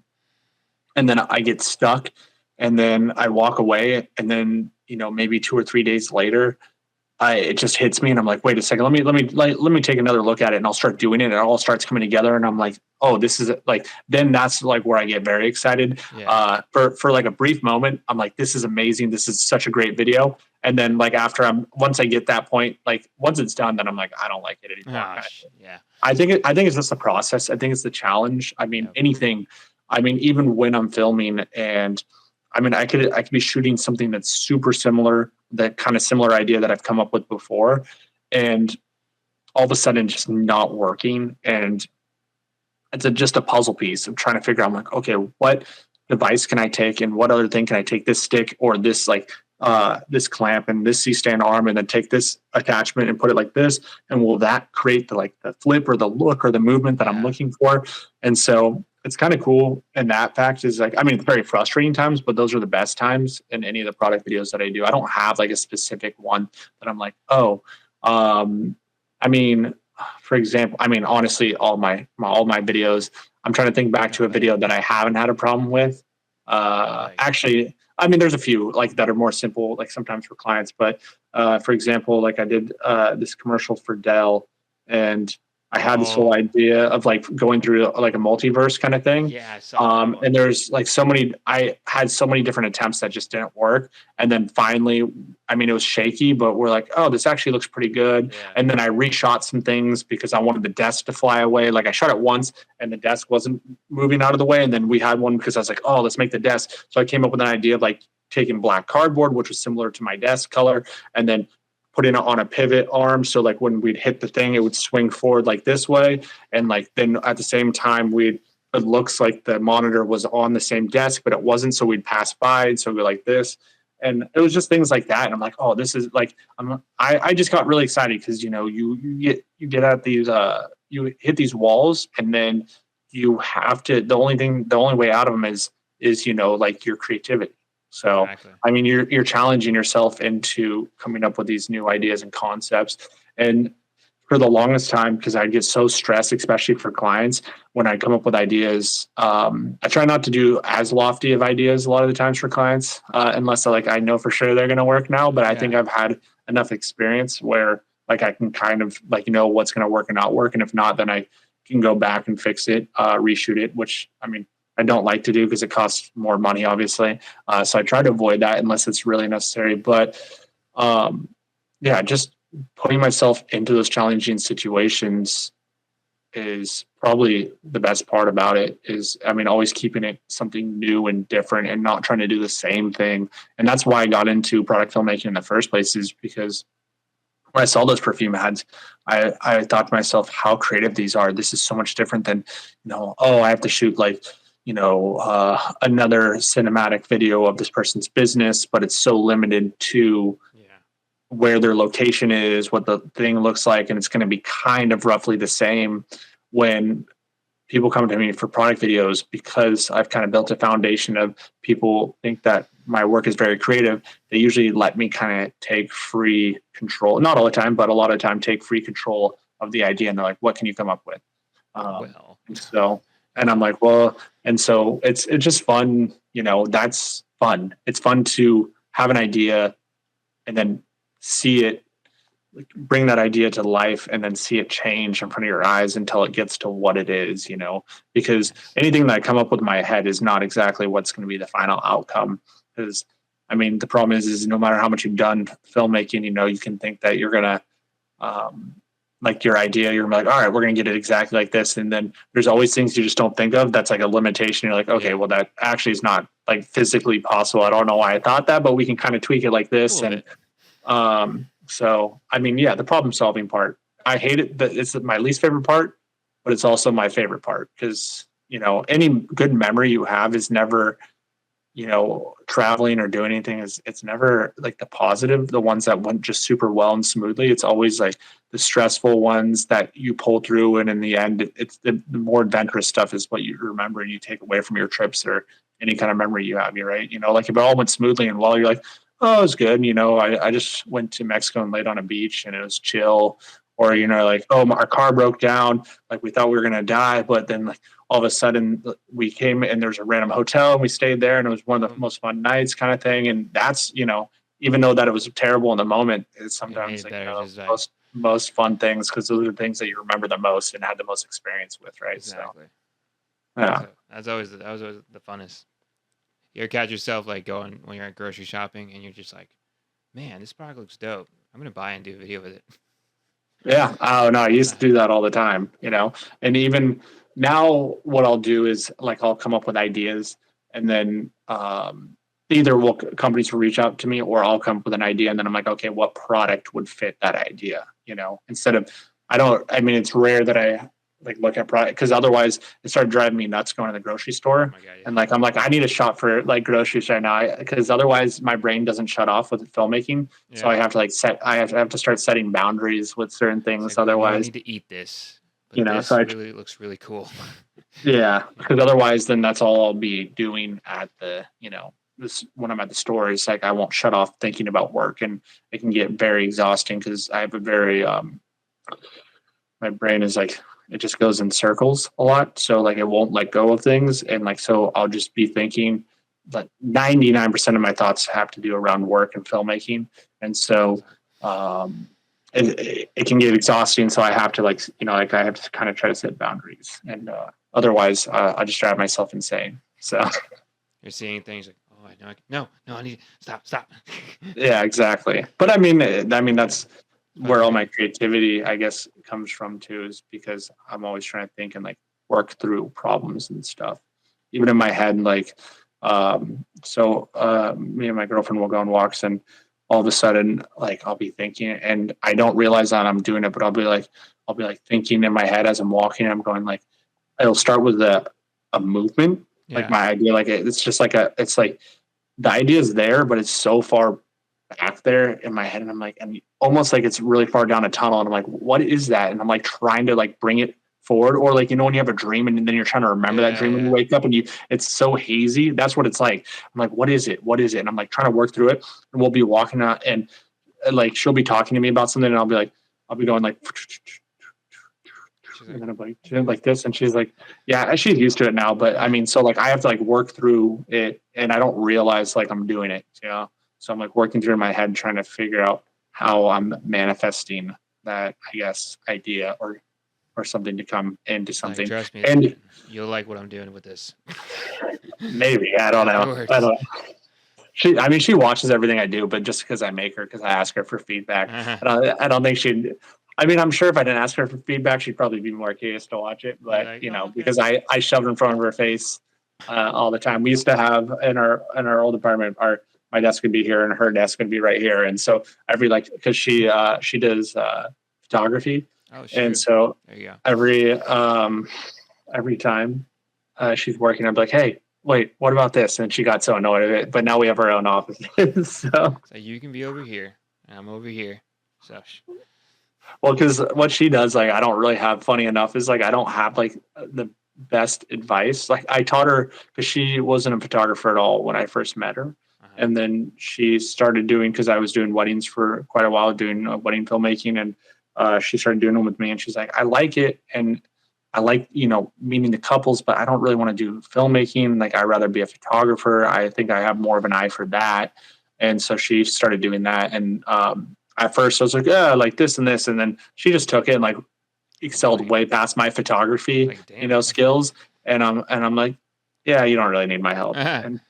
and then I get stuck, and then I walk away, and then maybe 2 or 3 days later, it just hits me, and I'm like, wait a second, let me take another look at it, and I'll start doing it, and it all starts coming together, and I'm like, oh, this is like, then that's like where I get very excited. Yeah. For like a brief moment, I'm like, this is amazing, this is such a great video, and then like once I get that point, like once it's done, then I'm like, I don't like it anymore. Oh, Kind of thing. yeah. I think it's just the process. I think it's the challenge. I mean, Yep. anything. I mean, even when I'm filming, and I mean, I could be shooting something that's super similar, that kind of similar idea that I've come up with before, and all of a sudden just not working, and it's just a puzzle piece of trying to figure out. I'm like, okay, what device can I take, and what other thing can I take? This stick or this like this clamp and this C-stand arm, and then take this attachment and put it like this, and will that create the like the flip or the look or the movement that I'm Yeah. looking for? And so it's kind of cool. And that fact is like, I mean, it's very frustrating times, but those are the best times in any of the product videos that I do. I don't have like a specific one that I'm like, oh, I mean, for example, I mean, honestly, all my videos, I'm trying to think back to a video that I haven't had a problem with. Like, Actually, I mean, there's a few like that are more simple, like sometimes for clients, but for example, like I did this commercial for Dell, and I had this whole oh, idea of like going through like a multiverse kind of thing. yeah, I saw that one. And there's like I had so many different attempts that just didn't work. And then finally, I mean, it was shaky, but we're like, oh, this actually looks pretty good. Yeah. And then I reshot some things because I wanted the desk to fly away. Like I shot it once and the desk wasn't moving out of the way. And then we had one because I was like, oh, let's make the desk. So I came up with an idea of like taking black cardboard, which was similar to my desk color, and then putting it on a pivot arm. So like when we'd hit the thing, it would swing forward like this way. And like then at the same time, it looks like the monitor was on the same desk, but it wasn't. So we'd pass by. And so we'd go like this. And it was just things like that. And I'm like, oh, this is like, I just got really excited because, you get at these, you hit these walls, and then you have to, the only way out of them is, like your creativity. So, Exactly. I mean, you're challenging yourself into coming up with these new ideas and concepts. And for the longest time, because I get so stressed, especially for clients, when I come up with ideas, I try not to do as lofty of ideas a lot of the times for clients, unless I know for sure they're going to work now. But I think I've had enough experience where like I can kind of like know what's going to work and not work, and if not, then I can go back and fix it, reshoot it. Which I mean, I don't like to do because it costs more money, obviously. So I try to avoid that unless it's really necessary. But yeah, just putting myself into those challenging situations is probably the best part about it. Is, I mean, always keeping it something new and different and not trying to do the same thing. And that's why I got into product filmmaking in the first place, is because when I saw those perfume ads, I thought to myself, how creative these are. This is so much different than, oh, I have to shoot like, another cinematic video of this person's business, but it's so limited to where their location is, what the thing looks like, and it's going to be kind of roughly the same. When people come to me for product videos, because I've kind of built a foundation of people think that my work is very creative, they usually let me kind of take free control. Not all the time, but a lot of the time take free control of the idea. And they're like, what can you come up with? And I'm like, well, and so it's just fun. That's fun. It's fun to have an idea and then see it, like, bring that idea to life, and then see it change in front of your eyes until it gets to what it is, because anything that I come up with in my head is not exactly what's going to be the final outcome. Because I mean, the problem is no matter how much you've done filmmaking, you can think that you're going to like your idea, you're like, all right, we're going to get it exactly like this. And then there's always things you just don't think of. That's like a limitation. You're like, okay, well, that actually is not like physically possible. I don't know why I thought that, but we can kind of tweak it like this. And so, I mean, yeah, the problem solving part, I hate it. But it's my least favorite part, but it's also my favorite part because, you know, any good memory you have is never, you know, traveling or doing anything is it's never like the positive, the ones that went just super well and smoothly. It's always like the stressful ones that you pull through. And in the end, it's the more adventurous stuff is what you remember and you take away from your trips or any kind of memory you have. You're right. You know, like if it all went smoothly and well, you're like, oh, it was good. You know, I just went to Mexico and laid on a beach and it was chill. Or, you know, like, oh, our car broke down. Like we thought we were going to die. But then like all of a sudden we came and there's a random hotel and we stayed there and it was one of the most fun nights kind of thing. And that's, you know, even though that it was terrible in the moment, it's sometimes like, you know, most fun things because those are the things that you remember the most and had the most experience with. Right. Exactly. So, yeah. That was always the funnest. You ever catch yourself like going when you're at grocery shopping and you're just like, man, this product looks dope. I'm going to buy and do a video with it. Yeah. Oh no, I used to do that all the time, you know, and even now what I'll do is like, I'll come up with ideas and then, either companies will reach out to me or I'll come up with an idea. And then I'm like, okay, what product would fit that idea? You know, instead of, I mean, it's rare that I like look at product because otherwise it started driving me nuts going to the grocery store. Oh my God, yeah. And like, I'm like, I need a shop for like groceries right now because otherwise my brain doesn't shut off with filmmaking. Yeah. So I have to like I have to start setting boundaries with certain things. Like, otherwise, I need to eat this. But you know, this really looks really cool. Yeah. Because otherwise then that's all I'll be doing at the, you know, this when I'm at the store is like I won't shut off thinking about work and it can get very exhausting because I have a very my brain is like it just goes in circles a lot. So like it won't let go of things. And like so I'll just be thinking like 99% of my thoughts have to do around work and filmmaking. And so it can get exhausting. So I have to like, you know, like I have to kind of try to set boundaries and otherwise I just drive myself insane. So you're seeing things like, oh, no, I need to stop. Yeah, exactly. But I mean, that's where all my creativity, I guess, comes from too, is because I'm always trying to think and like work through problems and stuff. Even in my head, like, me and my girlfriend will go on walks and all of a sudden, like I'll be thinking and I don't realize that I'm doing it, but I'll be like thinking in my head as I'm walking, I'm going like, it'll start with a movement, like my idea, like it's just like it's like the idea is there, but it's so far back there in my head. And I'm like, and almost like it's really far down a tunnel. And I'm like, what is that? And I'm like trying to like bring it forward or like, you know, when you have a dream and then you're trying to remember that dream when you wake up and it's so hazy. That's what it's like. I'm like, what is it? What is it? And I'm like trying to work through it and we'll be walking out and like, she'll be talking to me about something and I'll be going like, and then I'm like this, and she's like, yeah, she's used to it now. But I mean, so like I have to like work through it, and I don't realize like I'm doing it, you know. So I'm like working through my head, trying to figure out how I'm manifesting that, I guess, idea or something to come into something. Like, trust me, and you'll like what I'm doing with this. Maybe I don't know. She watches everything I do, but just because I make her, because I ask her for feedback, I don't think she'd. I mean, I'm sure if I didn't ask her for feedback, she'd probably be more curious to watch it. But like, you know, because I shove it in front of her face all the time. We used to have in our old apartment, my desk would be here and her desk would be right here, and so every like because she does photography, and so there you go. Every time she's working, I'm like, hey, wait, what about this? And she got so annoyed at it. But now we have our own office, so you can be over here, and I'm over here, so. Well, because what she does, like, I don't really have funny enough is like, I don't have like the best advice. Like I taught her because she wasn't a photographer at all when I first met her. And then she started doing, because I was doing weddings for quite a while, doing wedding filmmaking. And she started doing them with me. And she's like, I like it. And I like, you know, meeting the couples, but I don't really want to do filmmaking. Like, I'd rather be a photographer. I think I have more of an eye for that. And so she started doing that. And at first I was like, yeah, like this and this. And then she just took it and like excelled way past my photography, like, you know, skills. And I'm like, yeah, you don't really need my help. And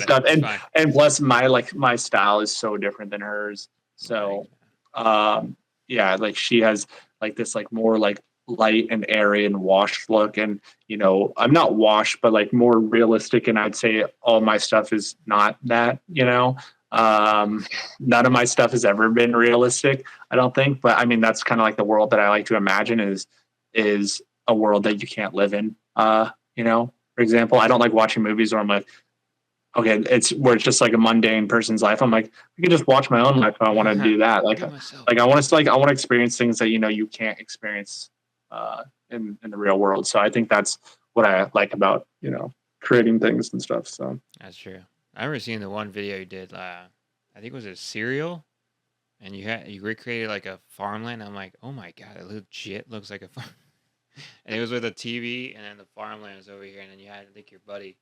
stuff. And plus my style is so different than hers. So, yeah, like she has like this like more like light and airy and washed look. And I'm not washed, but like more realistic. And I'd say all my stuff is not that. None of my stuff has ever been realistic, I don't think. But I mean, that's kind of like the world that I like to imagine is a world that you can't live in. For example, I don't like watching movies where I'm like, okay, it's where it's just like a mundane person's life. I'm like, I can just watch my own life if I want to do that. Like I want to experience things that you can't experience in the real world. So I think that's what I like about creating things and stuff. So that's true. I remember seeing the one video you did. I think it was a cereal, and you recreated like a farmland. I'm like, oh my god, it legit looks like a farm. And it was with a TV, and then the farmland was over here, and then you had, I think, your buddy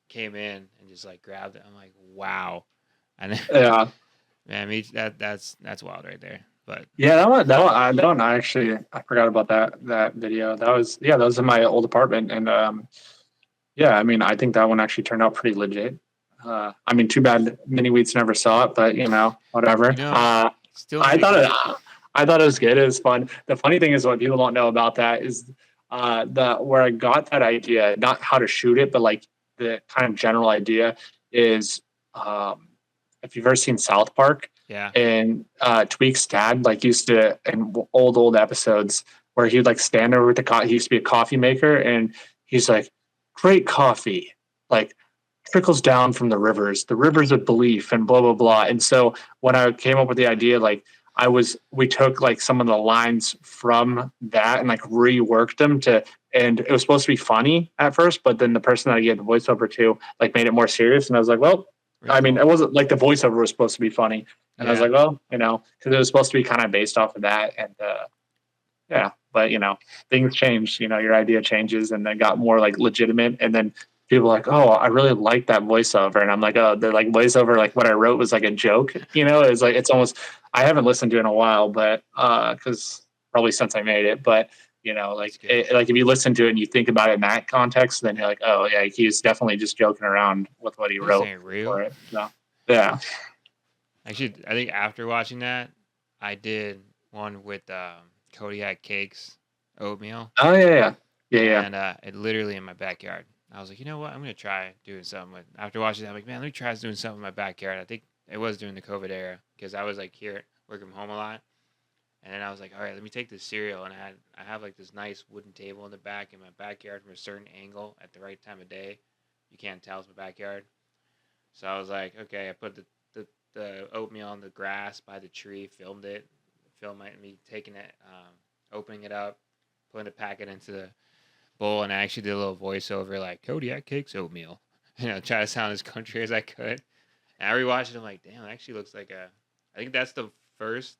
came in and just like grabbed it. I'm like, wow. And then, yeah, man, that's wild right there. But yeah, that one I forgot about that video. That was in my old apartment, and yeah, I mean, I think that one actually turned out pretty legit. I mean, too bad Mini Wheats never saw it, but whatever. I thought it was good. It was fun. The funny thing is, what people don't know about that is where I got that idea, not how to shoot it, but like the kind of general idea is, if you've ever seen South Park, yeah, and Tweak's dad like used to in old episodes where he'd like stand over with he used to be a coffee maker, and he's like, great coffee, like trickles down from the rivers of belief, and blah blah blah. And so when I came up with the idea, like we took like some of the lines from that and like reworked them and it was supposed to be funny at first, but then the person that I gave the voiceover to like made it more serious, and I was like, well, I mean, it wasn't like the voiceover was supposed to be funny, and I was like, well, because it was supposed to be kind of based off of that, and yeah, but things changed. Your idea changes, and then got more like legitimate, and then people are like, oh, I really like that voiceover, and I'm like, oh, the like voiceover, like what I wrote was like a joke. It's like it's almost. I haven't listened to it in a while, but because probably since I made it, but like if you listen to it and you think about it in that context, then you're like, oh yeah, he's definitely just joking around with what he wrote for it. So, yeah. Actually, I think after watching that, I did one with Kodiak Cakes oatmeal. Oh yeah. And it literally in my backyard. I was like, you know what? I'm gonna try doing something with. After watching that, I'm like, man, let me try doing something in my backyard. I think it was during the COVID era because I was like here working from home a lot. And then I was like, all right, let me take this cereal, and I have like this nice wooden table in the back in my backyard from a certain angle at the right time of day. You can't tell it's my backyard. So I was like, okay, I put the oatmeal on the grass by the tree, filmed me taking it, opening it up, putting a packet into the bowl, and I actually did a little voiceover like Kodiak Cakes oatmeal. Try to sound as country as I could. And I rewatched it, I'm like, damn, it actually looks like I think that's the first.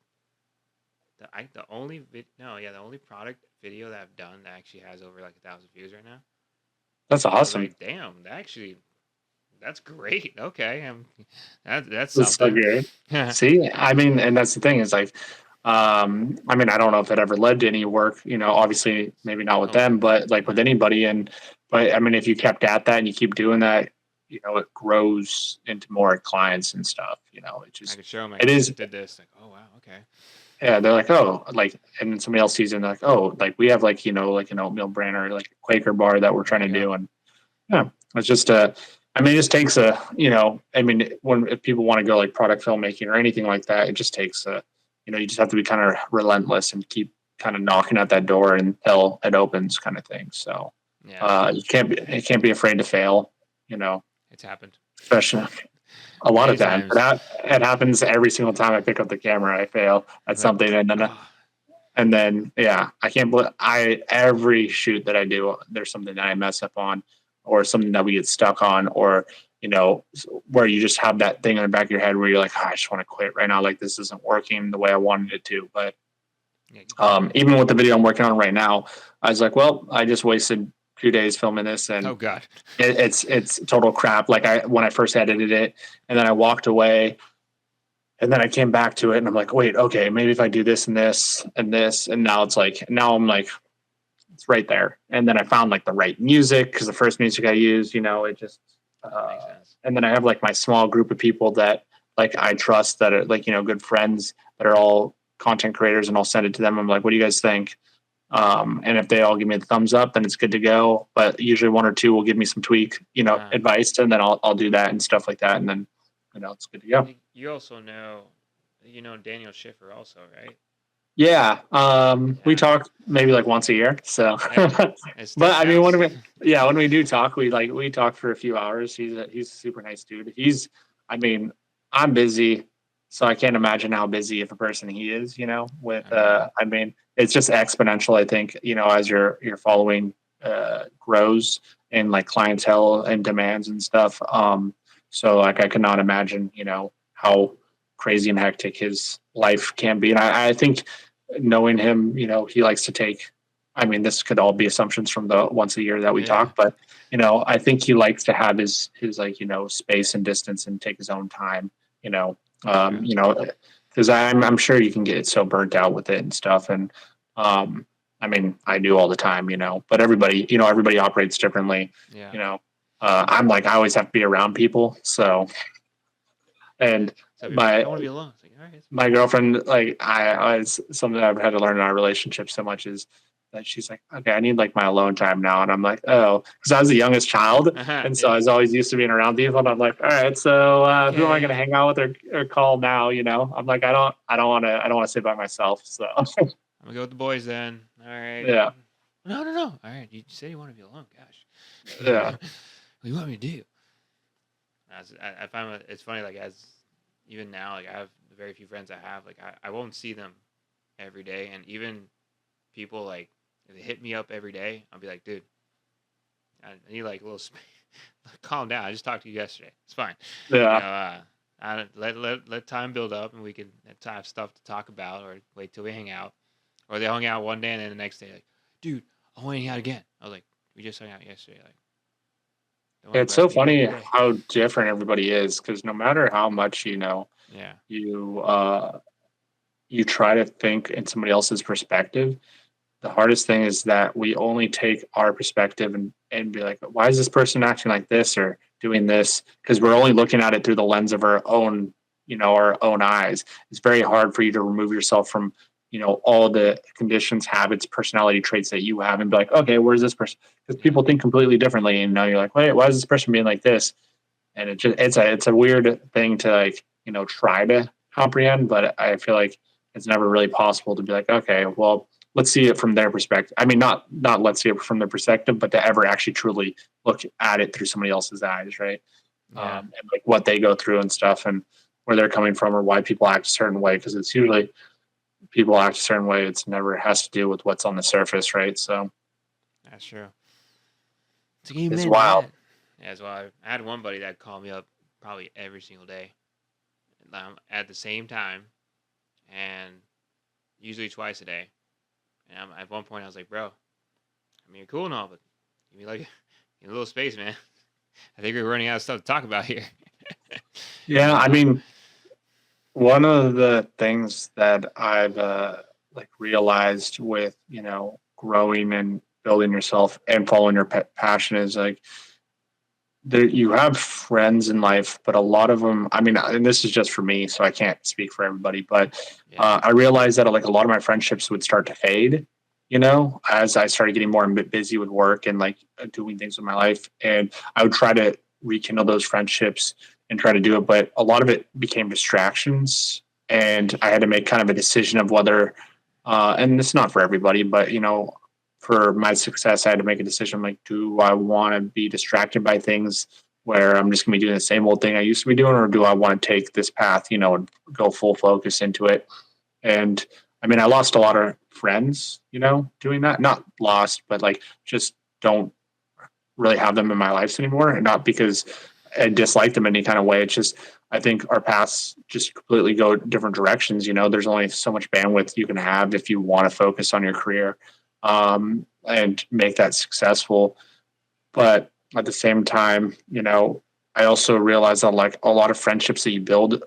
The only product video that I've done that actually has over like 1,000 views right now. That's awesome. Like, damn, that's great. Okay, that's something. So good. See, I mean, and that's the thing is like, I mean, I don't know if it ever led to any work. Obviously, maybe not with them, but like with anybody. But I mean, if you kept at that and you keep doing that, it grows into more clients and stuff. It just I could show them. It is did this like, oh wow, okay. Yeah, they're like, oh, like, and then somebody else sees it and they're like, oh, like we have like, like an oatmeal brand or like a Quaker bar that we're trying to do. And yeah, it's just I mean, it just takes I mean, if people want to go like product filmmaking or anything like that, it just takes you just have to be kind of relentless and keep kind of knocking at that door until it opens kind of thing. So you can't be afraid to fail, It's happened. Especially a lot of times. It happens every single time I pick up the camera. I fail at something, and then yeah, I can't believe every shoot that I do, there's something that I mess up on, or something that we get stuck on, or where you just have that thing in the back of your head where you're like, oh, I just want to quit right now. Like this isn't working the way I wanted it to. But even with the video I'm working on right now, I was like, well, I just wasted 2 days filming this, and oh god, it's total crap. Like when I first edited it, and then I walked away, and then I came back to it, and I'm like, wait, okay, maybe if I do this and this and this, and now I'm like, it's right there. And then I found like the right music, because the first music I used, it just, and then I have like my small group of people that like I trust, that are like good friends, that are all content creators and I'll send it to them. I'm like, what do you guys think? And if they all give me the thumbs up, then it's good to go. But usually one or two will give me some tweak, advice, and then I'll do that and stuff like that. And then, it's good to go. You also know Daniel Schiffer also, right? Yeah. We talk maybe like once a year. So, but I mean, when we do talk, we talk for a few hours. He's a super nice dude. I'm busy, so I can't imagine how busy of a person he is, it's just exponential. I think, as your following, grows and like clientele and demands and stuff. So like, I could not imagine, how crazy and hectic his life can be. And I think knowing him, he likes to take, this could all be assumptions from the once a year that we talk, but I think he likes to have his like, space and distance and take his own time, because I'm sure you can get so burnt out with it and stuff. And, I do all the time, but everybody operates differently. I'm like, I always have to be around people. So, and I don't want to be alone. It's like, all right, my girlfriend, like it's something I've had to learn in our relationship so much is that she's like, okay, I need like my alone time now. And I'm like, oh, because I was the youngest child. And so I was always used to being around people. And I'm like, all right, so who am I going to hang out with or call now? I'm like, I don't want to sit by myself. So I'm going to go with the boys then. All right. Yeah. No. All right. You said you want to be alone. Gosh. Yeah. What do you want me to do? I find it's funny, like, as even now, like, I have very few friends I have. Like, I won't see them every day. And even people, like, if they hit me up every day, I'll be like, dude, I need like a little space. Calm down. I just talked to you yesterday. It's fine. Yeah. Let time build up and we can have stuff to talk about, or wait till we hang out. Or they hung out one day and then the next day, like, dude, I want to hang out again. I was like, we just hung out yesterday. Like, it's so funny how different everybody is, because no matter how much you try to think in somebody else's perspective, the hardest thing is that we only take our perspective and be like, why is this person acting like this or doing this? Because we're only looking at it through the lens of our own eyes. It's very hard for you to remove yourself from, all the conditions, habits, personality traits that you have and be like, okay, where's this person? Because people think completely differently. And now you're like, wait, why is this person being like this? And it's a weird thing to like, try to comprehend, but I feel like it's never really possible to be like, okay, well, let's see it from their perspective. Not let's see it from their perspective, but to ever actually truly look at it through somebody else's eyes, right? Yeah. And like what they go through and stuff, and where they're coming from, or why people act a certain way. Because it's usually people act a certain way. It's never has to do with what's on the surface, right? So that's true. It's wild. Yeah, as well. I had one buddy that called me up probably every single day, at the same time, and usually twice a day. And at one point, I was like, bro, you're cool and all, but give me like a little space, man. I think we're running out of stuff to talk about here. Yeah, one of the things that I've realized with, growing and building yourself and following your passion is like, you have friends in life, but a lot of them, and this is just for me, so I can't speak for everybody, but I realized that like a lot of my friendships would start to fade, as I started getting more busy with work and like doing things with my life. And I would try to rekindle those friendships and try to do it, but a lot of it became distractions. And I had to make kind of a decision of whether, and it's not for everybody, but for my success, I had to make a decision like, do I want to be distracted by things where I'm just going to be doing the same old thing I used to be doing, or do I want to take this path, and go full focus into it? And I lost a lot of friends, doing that. Not lost, but like just don't really have them in my life anymore. And not because I dislike them in any kind of way. It's just, I think our paths just completely go different directions. There's only so much bandwidth you can have if you want to focus on your career. And make that successful. But at the same time, I also realized that like a lot of friendships that you build,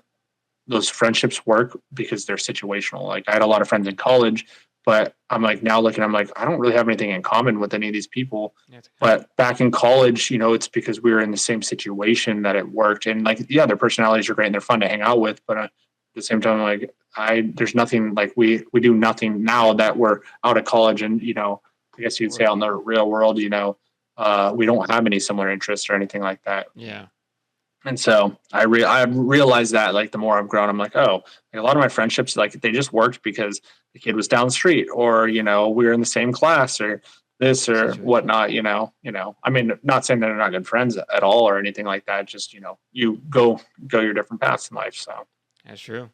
those friendships work because they're situational. Like I had a lot of friends in college, but I'm like now looking, I'm like, I don't really have anything in common with any of these people. But back in college, it's because we were in the same situation that it worked. And like, yeah, their personalities are great and they're fun to hang out with, but the same time, like there's nothing like we do nothing now that we're out of college, and I guess you'd say out in the real world, we don't have any similar interests or anything like that. Yeah. And so I realized that like the more I've grown, I'm like, oh, like, a lot of my friendships, like they just worked because the kid was down the street, or we were in the same class, or this or whatnot. I mean, not saying that they're not good friends at all or anything like that. Just you go your different paths in life. So that's true.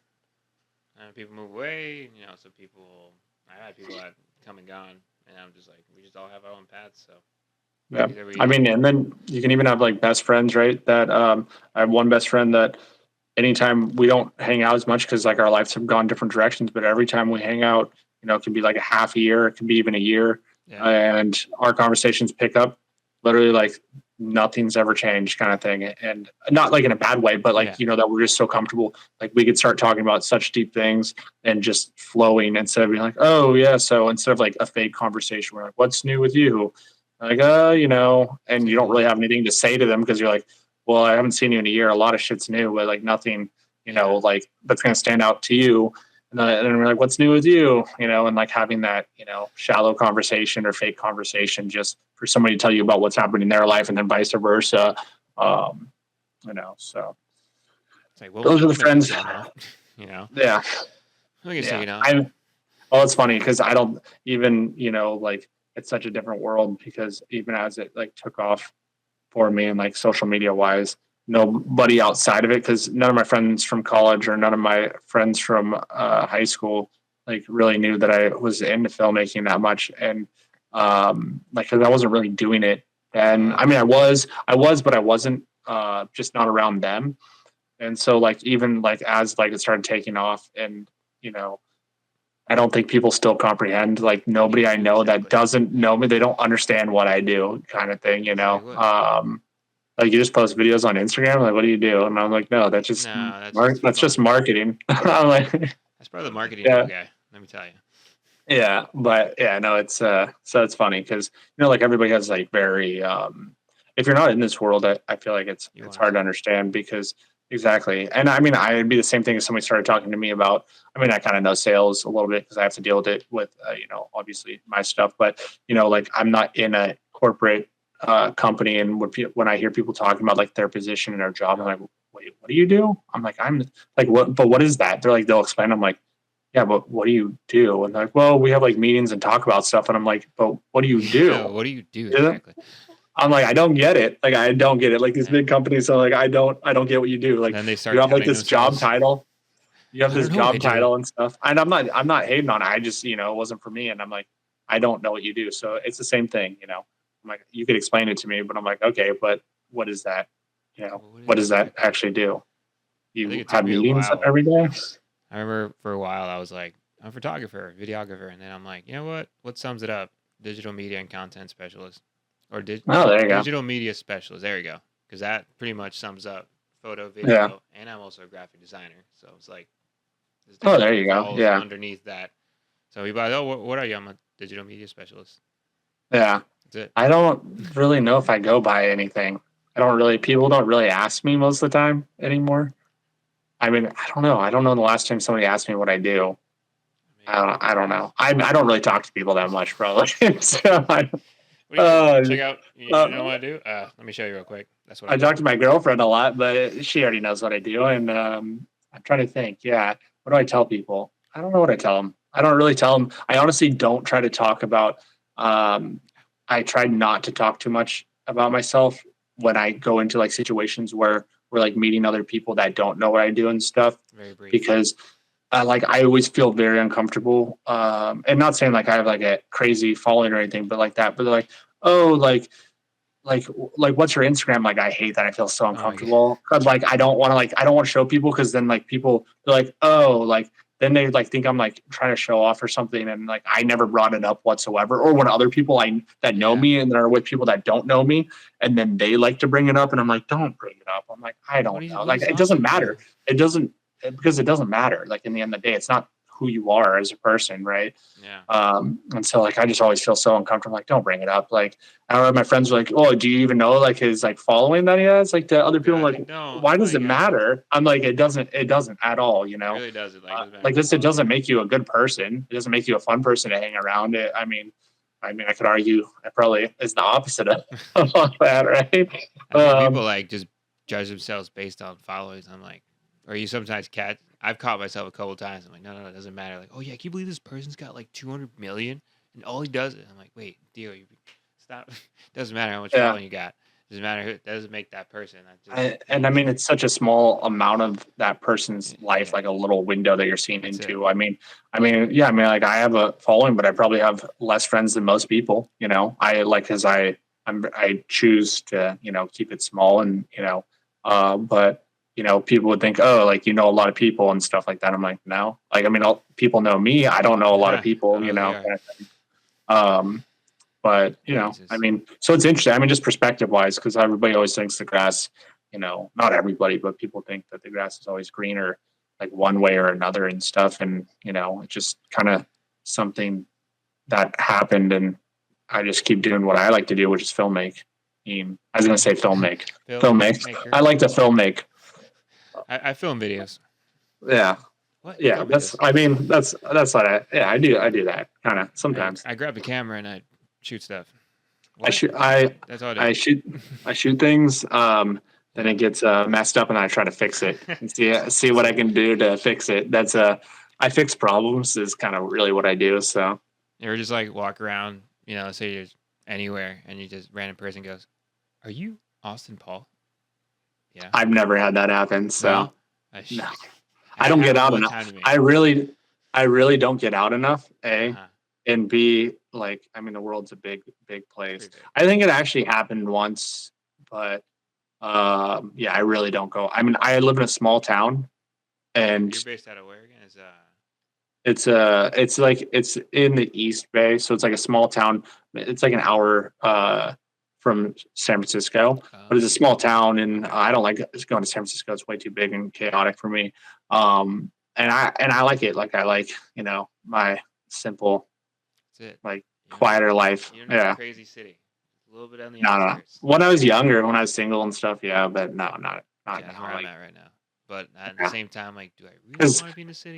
And people move away. So I had people that come and gone, and I'm just like, we just all have our own paths. So. Yeah, I mean, and then you can even have like best friends, right? That I have one best friend that anytime we don't hang out as much because like our lives have gone different directions, but every time we hang out, it can be like a half a year, it can be even a year, and our conversations pick up literally like nothing's ever changed kind of thing. And not like in a bad way, but like, that we're just so comfortable. Like we could start talking about such deep things and just flowing instead of being like, oh yeah. So instead of like a fake conversation, we're like, what's new with you? Like, and you don't really have anything to say to them because you're like, well, I haven't seen you in a year. A lot of shit's new, but like nothing, like that's going to stand out to you. And then we're like, what's new with you? And like having that, shallow conversation or fake conversation just for somebody to tell you about what's happening in their life and then vice versa. So it's like, well, those are the friends, Yeah. It's funny because I don't even, like, it's such a different world because even as it like took off for me and like social media wise, nobody outside of it, because none of my friends from college or none of my friends from high school like really knew that I was into filmmaking that much. And like, cause I wasn't really doing it. And I mean, I was, but I wasn't just not around them. And so like, even like as like it started taking off and, I don't think people still comprehend, like nobody I know that doesn't know me, they don't understand what I do kind of thing, like you just post videos on Instagram, like what do you do? And I'm like, no, that's just just marketing. I'm like, that's part of the marketing guy, let me tell you. Yeah, but yeah, no, it's so it's funny because like everybody has like very if you're not in this world, I feel like it's hard to understand because exactly. And I mean, I'd be the same thing if somebody started talking to me about, I mean, I kind of know sales a little bit because I have to deal with it with, obviously my stuff, but, like I'm not in a corporate company. And when I hear people talking about like their position and their job, I'm like, wait, what do you do? I'm like, I'm like, what is that? They're like, they'll explain. I'm like, yeah, but what do you do? And they're like, well, we have like meetings and talk about stuff. And I'm like, but what do you do? What do you do exactly? I'm like, I don't get it. Like, I don't get it. Like these big companies are like, I don't get what you do. Like, then they start you have like this job title. You have this job title and stuff. And I'm not hating on it. I just, it wasn't for me. And I'm like, I don't know what you do. So it's the same thing, I'm like, you could explain it to me, but I'm like, okay, but what is that? What does that actually do? You have meetings every day? I remember for a while I was like, I'm a photographer, videographer. And then I'm like, you know what sums it up? Digital media and content specialist. Or digital media specialist. There you go. Because that pretty much sums up photo, video, and I'm also a graphic designer. So it's like, there you go. Yeah. Underneath that. So people are like, what are you? I'm a digital media specialist. Yeah. That's it. I don't really know if I go by anything. People don't really ask me most of the time anymore. I mean, I don't know. I don't know the last time somebody asked me what I do. I don't know. I don't really talk to people that much, probably. So check out. You know what I do? Let me show you real quick. That's what I talk to my girlfriend a lot, but she already knows what I do. And I'm trying to think. Yeah, what do I tell people? I don't know what I tell them. I don't really tell them. I honestly don't try to talk about. I try not to talk too much about myself when I go into like situations where we're like meeting other people that don't know what I do and stuff. Very brief. Because I always feel very uncomfortable. And not saying like I have like a crazy following or anything, but like that. But they're like, oh, like what's your Instagram? Like, I hate that. I feel so uncomfortable because like I don't want to show people because then like people they're like, oh, like then they like think I'm like trying to show off or something, and like I never brought it up whatsoever. Or when other people that know me and that are with people that don't know me, and then they like to bring it up, and I'm like, don't bring it up. I'm like, I don't know. Like it doesn't matter. It doesn't. Because it doesn't matter. Like in the end of the day, it's not who you are as a person, right? Yeah. And so like I just always feel so uncomfortable. Like, don't bring it up. Like, I don't know. My friends are like, "Oh, do you even know like his like following that he has?" Like to other people, I'm like, no, why does like, it matter? I'm like, it doesn't at all. You it know, really doesn't. Like, it doesn't matter. like this, it doesn't make you a good person. It doesn't make you a fun person to hang around. I mean, I could argue it probably is the opposite of that, right? I think people like just judge themselves based on followers. I'm like, or you sometimes catch. I've caught myself a couple of times. I'm like, no, it doesn't matter. Like, oh yeah, can you believe this person's got like 200 million and all he does is. I'm like, wait, deal, you stop. Doesn't matter how much following you got. Doesn't matter who. It doesn't make that person. And I mean, it's such a small amount of that person's life, like a little window that you're seeing into. I mean, yeah, I mean, like I have a following, but I probably have less friends than most people. You know, I like because I choose to keep it small, and but people would think, oh, like a lot of people and stuff like that. I'm like, no, like I mean, people know me. I don't know a lot of people. Kind of thing. But I mean, so it's interesting. I mean, just perspective wise, because everybody always thinks the grass, not everybody, but people think that the grass is always greener, like one way or another and stuff. And it's just kind of something that happened, and I just keep doing what I like to do, which is filmmake. I was gonna say filmmake. Filmmake. I like to filmmake. I film videos. Yeah. What? Yeah, that's what I do. I do that kind of sometimes. I grab the camera and I shoot stuff. What? That's all I do. I shoot things. Then it gets messed up, and I try to fix it and see what I can do to fix it. I fix problems is kind of really what I do. So you ever just like walk around, say you're anywhere, and you just random person goes, "Are you Austen Paul?" Yeah. I've never had that happen. So no. I don't get out enough. I really don't get out enough. And B, like, I mean, the world's a big place. I think it actually happened once, but yeah, I really don't go. I mean, I live in a small town, and you're based out of where again? It's in the East Bay, so it's like a small town. It's like an hour from San Francisco, but it's a small town, and I don't like going to San Francisco. It's way too big and chaotic for me. And I like it. Like I like my simple. That's it. Like quieter life. A crazy city. A little bit on the outskirts. No. When I was younger, when I was single and stuff, yeah, but no, not now. That's where I'm at right now. But at the same time, like, do I really want to be in the city?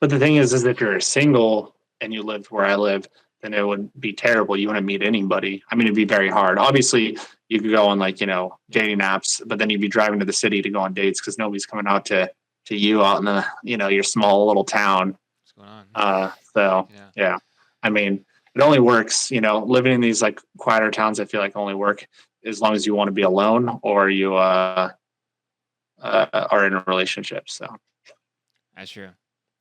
But the thing is if you're single and you lived where I live, then it would be terrible. You wouldn't meet anybody. I mean, it'd be very hard. Obviously, you could go on like dating apps, but then you'd be driving to the city to go on dates because nobody's coming out to you out in the your small little town. What's going on? So yeah. I mean, it only works, living in these like quieter towns, I feel like only work as long as you want to be alone or you are in a relationship. So that's true.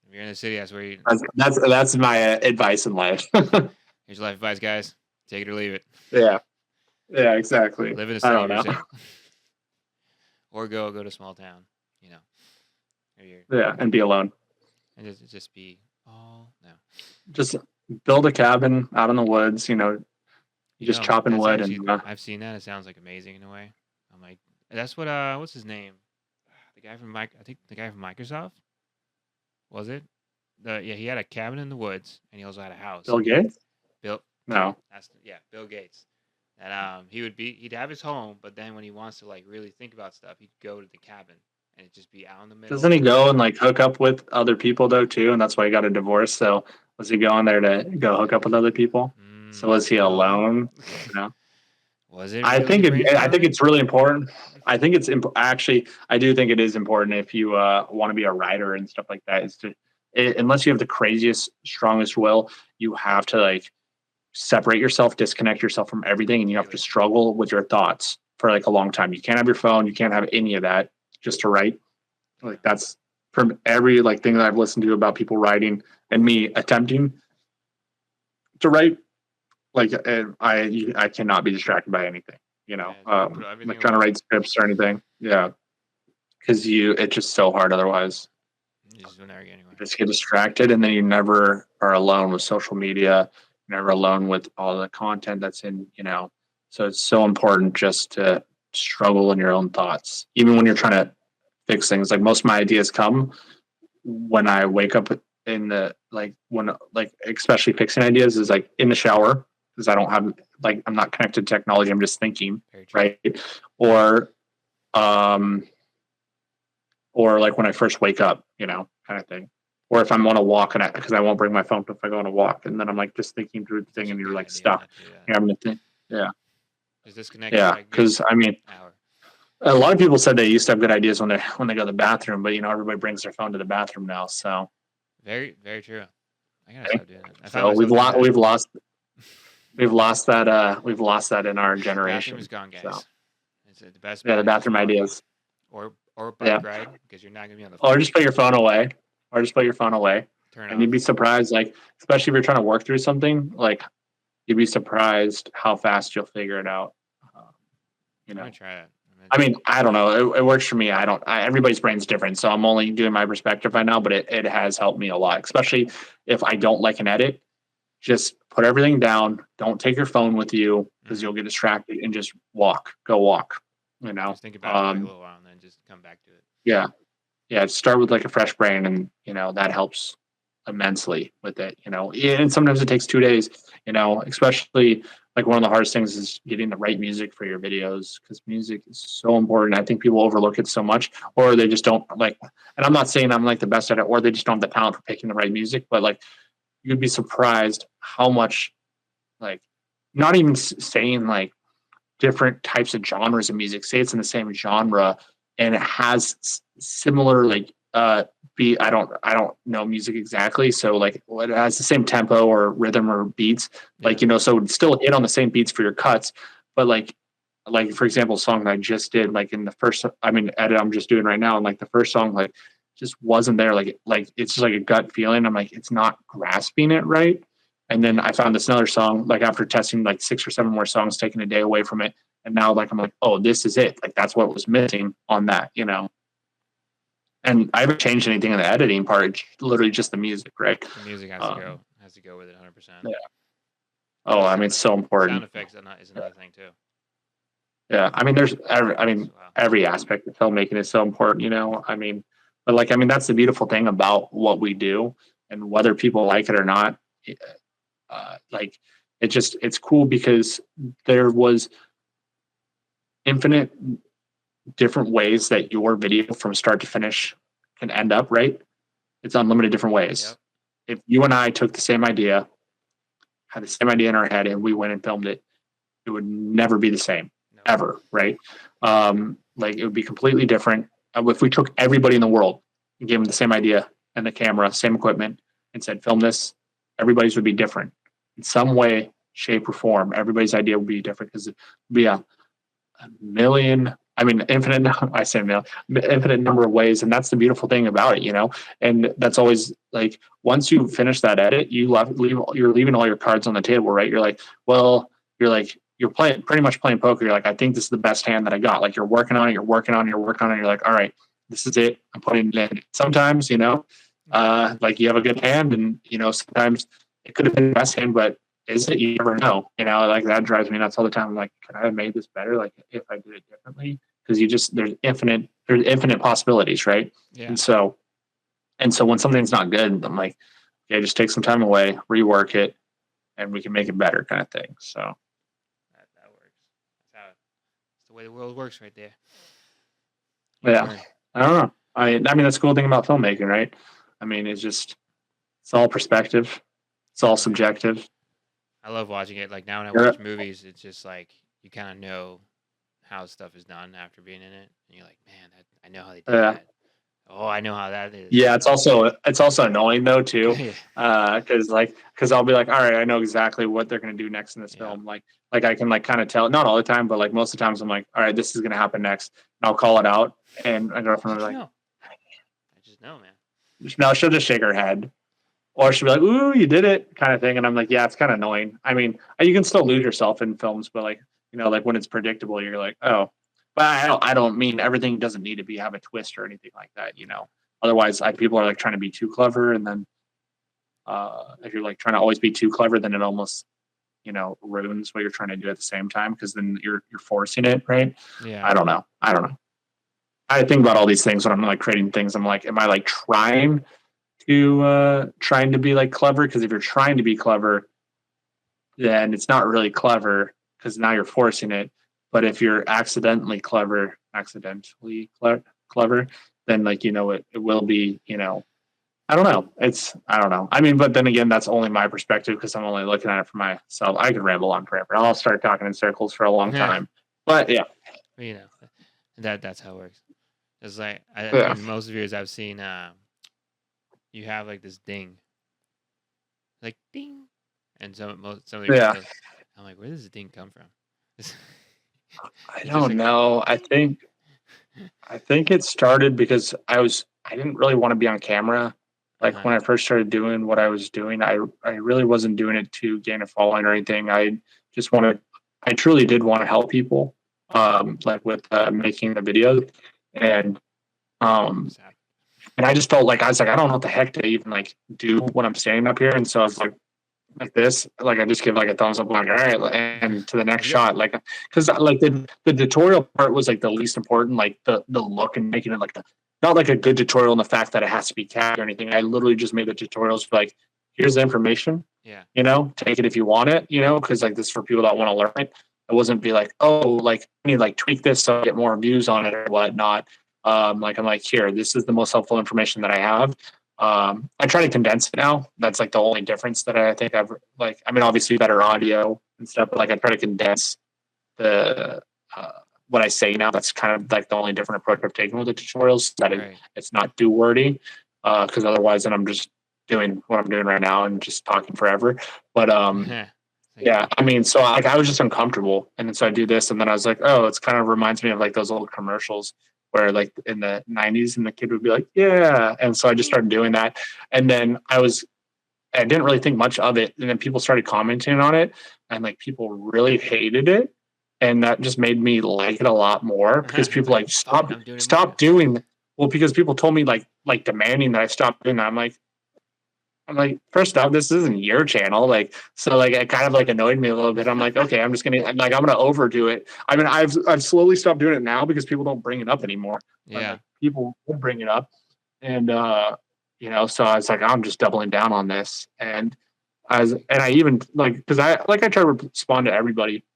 If you're in the city, that's where you. That's my advice in life. Here's life advice, guys. Take it or leave it. Yeah. Yeah, exactly. Live in a city. I don't know. Or go to a small town, Yeah, and be alone. And just be just build a cabin out in the woods, just chopping wood. I've seen that. It sounds like amazing in a way. I'm like, that's what, what's his name? The guy from I think the guy from Microsoft. Was it? He had a cabin in the woods, and he also had a house. Bill Gates? No. Bill Gates. And he'd have his home, but then when he wants to like really think about stuff, he'd go to the cabin. And it'd just be out in the middle. Doesn't he go and like hook up with other people though too? And that's why he got a divorce. So was he going there to go hook up with other people? So was he alone? Was it? I think it's really important. I think it's actually. I do think it is important if you want to be a writer and stuff like that. Unless you have the craziest, strongest will, you have to like separate yourself, disconnect yourself from everything, and you have to struggle with your thoughts for like a long time. You can't have your phone. You can't have any of that. Just to write, like that's from every like thing that I've listened to about people writing and me attempting to write. Like I cannot be distracted by anything, like trying to write scripts or anything. Yeah, because it's just so hard otherwise. You just get distracted, and then you never are alone with social media. You're never alone with all the content that's in. So it's so important just to struggle in your own thoughts, even when you're trying to fix things. Like most of my ideas come when I wake up in the like when like especially fixing ideas is like in the shower because I don't have like I'm not connected to technology. I'm just thinking, right? Or um or like when I first wake up, kind of thing. Or if I'm on a walk and because I won't bring my phone if I go on a walk, and then I'm like just thinking through the thing, and you're like stuck. You're having to think. Yeah. Is disconnect? Yeah, because I mean, a lot of people said they used to have good ideas when they go to the bathroom, but everybody brings their phone to the bathroom now. So very, very true. I gotta stop doing that. So we've lost that in our generation. Bathroom is gone, guys. So. It's the best. Yeah, the bathroom ideas. Or bike ride because you're not gonna be on the phone. Or just put your phone away. Turn and you'd be surprised, like especially if you're trying to work through something, like you'd be surprised how fast you'll figure it out. I'm gonna try it. I mean, I don't know. It works for me. Everybody's brain's different, so I'm only doing my perspective right now. But it has helped me a lot, especially if I don't like an edit. Just put everything down. Don't take your phone with you because you'll get distracted, and just go walk. Just think about it for a little while and then just come back to it. Yeah. Start with like a fresh brain, and that helps immensely with it. And sometimes it takes 2 days. Especially like one of the hardest things is getting the right music for your videos because music is so important. I think people overlook it so much, or they just don't like. And I'm not saying I'm like the best at it, or they just don't have the talent for picking the right music. But like, you'd be surprised how much, like, not even saying like different types of genres of music. Say it's in the same genre and it has similar like beat. I don't know music exactly, so like it has the same tempo or rhythm or beats. Like so it would still hit on the same beats for your cuts, but like for example, a song that I just did like in the first edit I'm just doing right now, and like the first song like just wasn't there. Like it's just like a gut feeling. I'm like it's not grasping it right. And then I found this another song, like after testing like 6 or 7 more songs, taking a day away from it. And now like, I'm like, oh, this is it. Like, that's what was missing on that, And I haven't changed anything in the editing part. It's literally just the music, right? The music has to go with it 100%. Yeah. Oh, I mean, it's so important. Sound effects is another thing too. Yeah. I mean, every aspect of filmmaking is so important, but that's the beautiful thing about what we do, and whether people like it or not. It's cool because there was infinite different ways that your video from start to finish can end up, right? It's unlimited different ways. Yep. If you and I took the same idea, had the same idea in our head, and we went and filmed it, it would never be the same, ever, right? Like it would be completely different. If we took everybody in the world and gave them the same idea and the camera, same equipment, and said, film this, everybody's would be different. In some way, shape, or form, everybody's idea would be different because it would be a million, infinite, I say million, infinite number of ways. And that's the beautiful thing about it, and that's always like, once you finish that edit, you're leaving all your cards on the table, right? You're like, you're pretty much playing poker. You're like, I think this is the best hand that I got. Like you're working on it. You're like, all right, this is it. I'm putting it in. Sometimes, like you have a good hand, and, sometimes it could have been the best hand, but is it? You never know. Like that drives me nuts all the time. I'm like, could I have made this better? Like if I did it differently? Because there's infinite possibilities, right? Yeah. And so when something's not good, I'm like, okay, just take some time away, rework it, and we can make it better, kind of thing. So that works. That's the way the world works, right there. Yeah. I don't know. I mean, that's the cool thing about filmmaking, right? It's all perspective. It's all subjective. I love watching it. Like now when I watch movies, it's just like you kind of know how stuff is done after being in it, and you're like, man, I know how they did that. Oh, I know how that is. Yeah, it's also annoying though too, because I'll be like, all right, I know exactly what they're gonna do next in this film. Like I can like kind of tell, not all the time, but like most of the times I'm like, all right, this is gonna happen next, and I'll call it out, and my girlfriend will be like, I just know, man. No, she'll just shake her head. Or she'll be like, ooh, you did it, kind of thing. And I'm like, yeah, it's kind of annoying. I mean, you can still lose yourself in films, but like, like when it's predictable, you're like, oh. But I don't mean everything doesn't need to have a twist or anything like that, Otherwise, people are like trying to be too clever. And then if you're like trying to always be too clever, then it almost, ruins what you're trying to do at the same time, because then you're forcing it, right? Yeah. I don't know. I think about all these things when I'm like creating things. I'm like, am I like trying to trying to be like clever, because if you're trying to be clever, then it's not really clever because now you're forcing it. But if you're clever, then like, it will be, I don't know. I don't know. I mean, but then again, that's only my perspective because I'm only looking at it for myself. I could ramble on forever. I'll start talking in circles for a long time. But yeah. That's how it works. It's like, in most videos I've seen, you have like this ding. Like ding. And some of the videos, I'm like, where does the ding come from? I don't know. I think it started because I didn't really want to be on camera. Like when I first started doing what I was doing, I really wasn't doing it to gain a following or anything. I truly did want to help people, like with making the videos, and I just felt like I was like, I don't know what the heck to even like do when I'm standing up here, and so I was like this, like I just give like a thumbs up, like all right, and to the next shot, like because like the tutorial part was like the least important, like the look and making it like not like a good tutorial in the fact that it has to be cat or anything. I literally just made the tutorials for like, here's the information, take it if you want it, because like this is for people that want to learn it. It wasn't be like, oh, like I need like tweak this so I get more views on it or whatnot. Like I'm like, here, this is the most helpful information that I have. I try to condense it now. That's like the only difference that I think I've like. I mean, obviously better audio and stuff, but like I try to condense the what I say now. That's kind of like the only different approach I've taken with the tutorials. That it's not too wordy, because otherwise, then I'm just doing what I'm doing right now and just talking forever. But yeah, I mean, so like I was just uncomfortable, and then so I do this, and then I was like, oh, it's kind of reminds me of like those old commercials where like in the 90s and the kid would be like, yeah. And so I just started doing that. And then I didn't really think much of it. And then people started commenting on it and like people really hated it. And that just made me like it a lot more because people like stop doing. Well, because people told me like demanding that I stop doing that. I'm like, first off, this isn't your channel. Like, so like, it kind of like annoyed me a little bit. I'm like, okay, I'm gonna overdo it. I mean, I've slowly stopped doing it now because people don't bring it up anymore. Yeah. Like, people would bring it up. And, so I was like, I'm just doubling down on this. And I even like, cause I try to respond to everybody.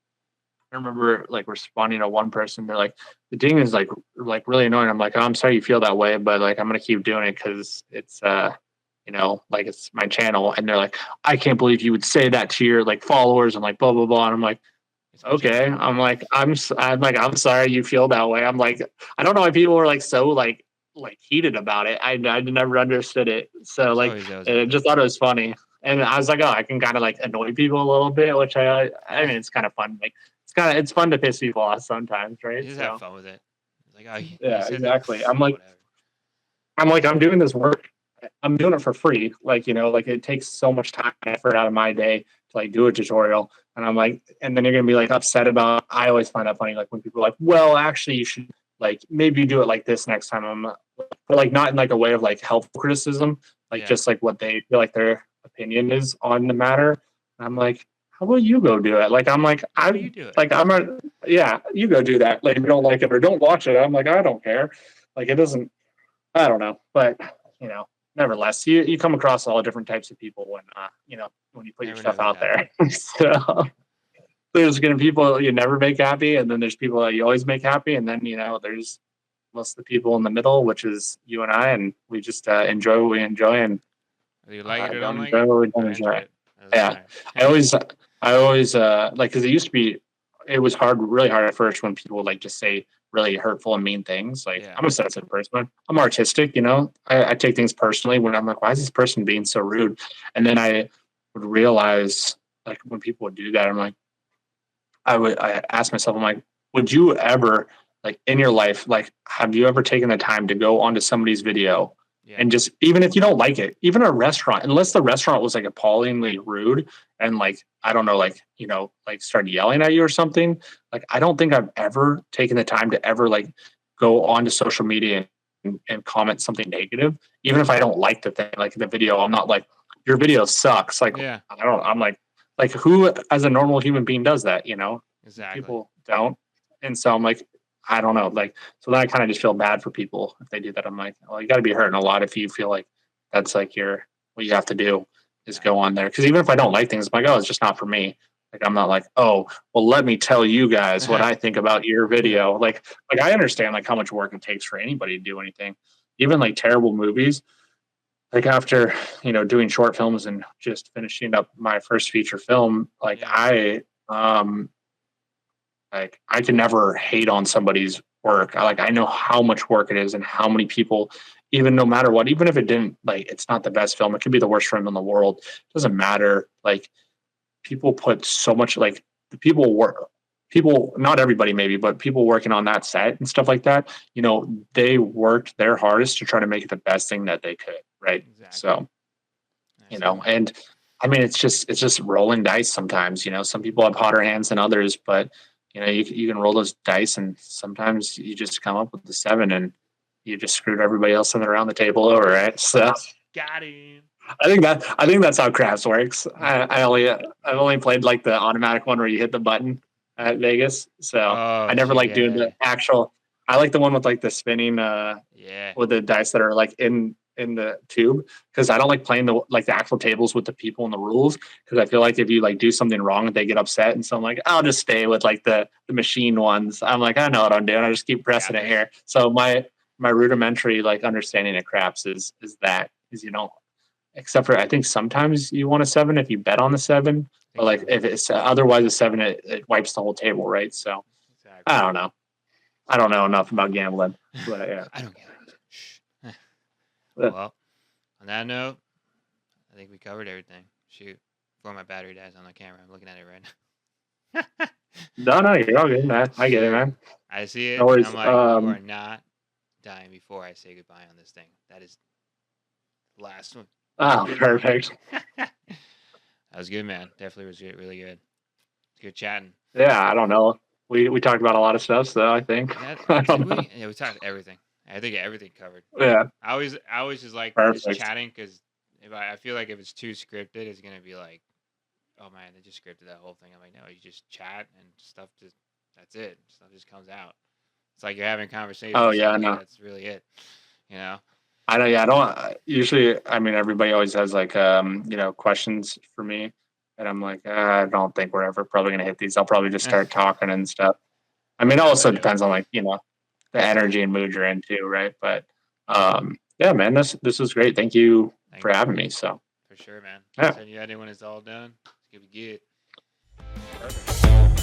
I remember like responding to one person. They're like, the ding is like really annoying. I'm like, oh, I'm sorry you feel that way, but like, I'm going to keep doing it. Cause it's, like it's my channel. And they're like, I can't believe you would say that to your like followers and like blah, blah, blah. And I'm like, okay. I'm like, I'm sorry you feel that way. I'm like, I don't know why people were like so like heated about it. I never understood it. So like, I just thought it was funny. And I was like, oh, I can kind of like annoy people a little bit, which I mean, it's kind of fun. Like it's fun to piss people off sometimes, right? You just have fun with it. Like, oh, yeah, exactly. I'm like, I'm doing this work. I'm doing it for free. Like, like it takes so much time and effort out of my day to like do a tutorial. And I'm like, and then you're going to be like upset about, I always find that funny. Like when people are like, well, actually you should like, maybe do it like this next time. But like not in like a way of like helpful criticism, like just like what they feel like their opinion is on the matter. And I'm like, how about you go do it? Like, I'm like, you go do that. Like if you don't like it or don't watch it. I'm like, I don't care. Like it doesn't, I don't know. But nevertheless, you come across all different types of people when you put your stuff out there. So there's going to be people you never make happy, and then there's people that you always make happy, and then there's most of the people in the middle, which is you and I, and we just enjoy what we enjoy, and you like it or don't enjoy what we don't enjoy. Yeah, I always like, because it used to be, it was really hard at first when people would like just say really hurtful and mean things. Like I'm a sensitive person. I'm artistic, I take things personally when I'm like, why is this person being so rude? And then I would realize like when people would do that, I'm like, I ask myself, I'm like, would you ever like in your life, like, have you ever taken the time to go onto somebody's video and just, even if you don't like it, even a restaurant, unless the restaurant was like appallingly rude and like, I don't know, like, like started yelling at you or something. Like, I don't think I've ever taken the time to ever like go onto social media and comment something negative, even if I don't like the thing, like the video. I'm not like, your video sucks. Like, I'm like who as a normal human being does that, Exactly. People don't. And so I'm like, I don't know. Like, so then I kind of just feel bad for people if they do that. I'm like, well, you got to be hurting a lot if you feel like that's like what you have to do is go on there. Because even if I don't like things, I'm like, oh, it's just not for me. Like, I'm not like, oh, well, let me tell you guys what I think about your video. Like I understand like how much work it takes for anybody to do anything, even like terrible movies. Like after, doing short films and just finishing up my first feature film, I can never hate on somebody's work. I know how much work it is and how many people, even no matter what, even if it didn't like, it's not the best film. It could be the worst film in the world. It doesn't matter. Like people put so much, like the people, not everybody maybe, but people working on that set and stuff like that, they worked their hardest to try to make it the best thing that they could. Right. Exactly. So, and I mean, it's just rolling dice sometimes, some people have hotter hands than others, but you can roll those dice and sometimes you just come up with the 7 and you just screwed everybody else around the table over, right? So got him. I think that's how craps works. I've only played like the automatic one where you hit the button at Vegas. So I never like doing the actual. I like the one with like the spinning with the dice that are like in the tube, because I don't like playing the actual tables with the people and the rules, because I feel like if you like do something wrong they get upset, and so I'm like, I'll just stay with like the machine ones. I'm like, I know what I'm doing, I just keep pressing it here. So my rudimentary like understanding of craps is except for I think sometimes you want a 7 if you bet on the 7, but like if it's otherwise a 7 it wipes the whole table, right? So exactly. I don't know enough about gambling, but yeah. I don't get it. Well, on that note, I think we covered everything. Shoot, before my battery dies on the camera, I'm looking at it right now. No, you're all good, man. I get it, man. I see it. Always, and I'm like, you are not dying before I say goodbye on this thing. That is the last one. Oh, perfect. That was good, man. Definitely was really good. Good chatting. Yeah, I don't know. We talked about a lot of stuff, so I think. Yeah, we talked everything. I think everything covered. Yeah. I always just like just chatting, because I feel like if it's too scripted, it's gonna be like, oh man, they just scripted that whole thing. I'm like, no, you just chat and stuff. That's it. Stuff just comes out. It's like you're having conversations. Oh yeah, no. That's really it. I know. Yeah, I don't usually. I mean, everybody always has like questions for me, and I'm like, I don't think we're ever probably gonna hit these. I'll probably just start talking and stuff. I mean, it also depends on like the energy and mood you're into, right? But yeah, man, this was great. Thank you for having me. So for sure, man. Yeah. Send you that in when it's all done. It's gonna be good. Perfect.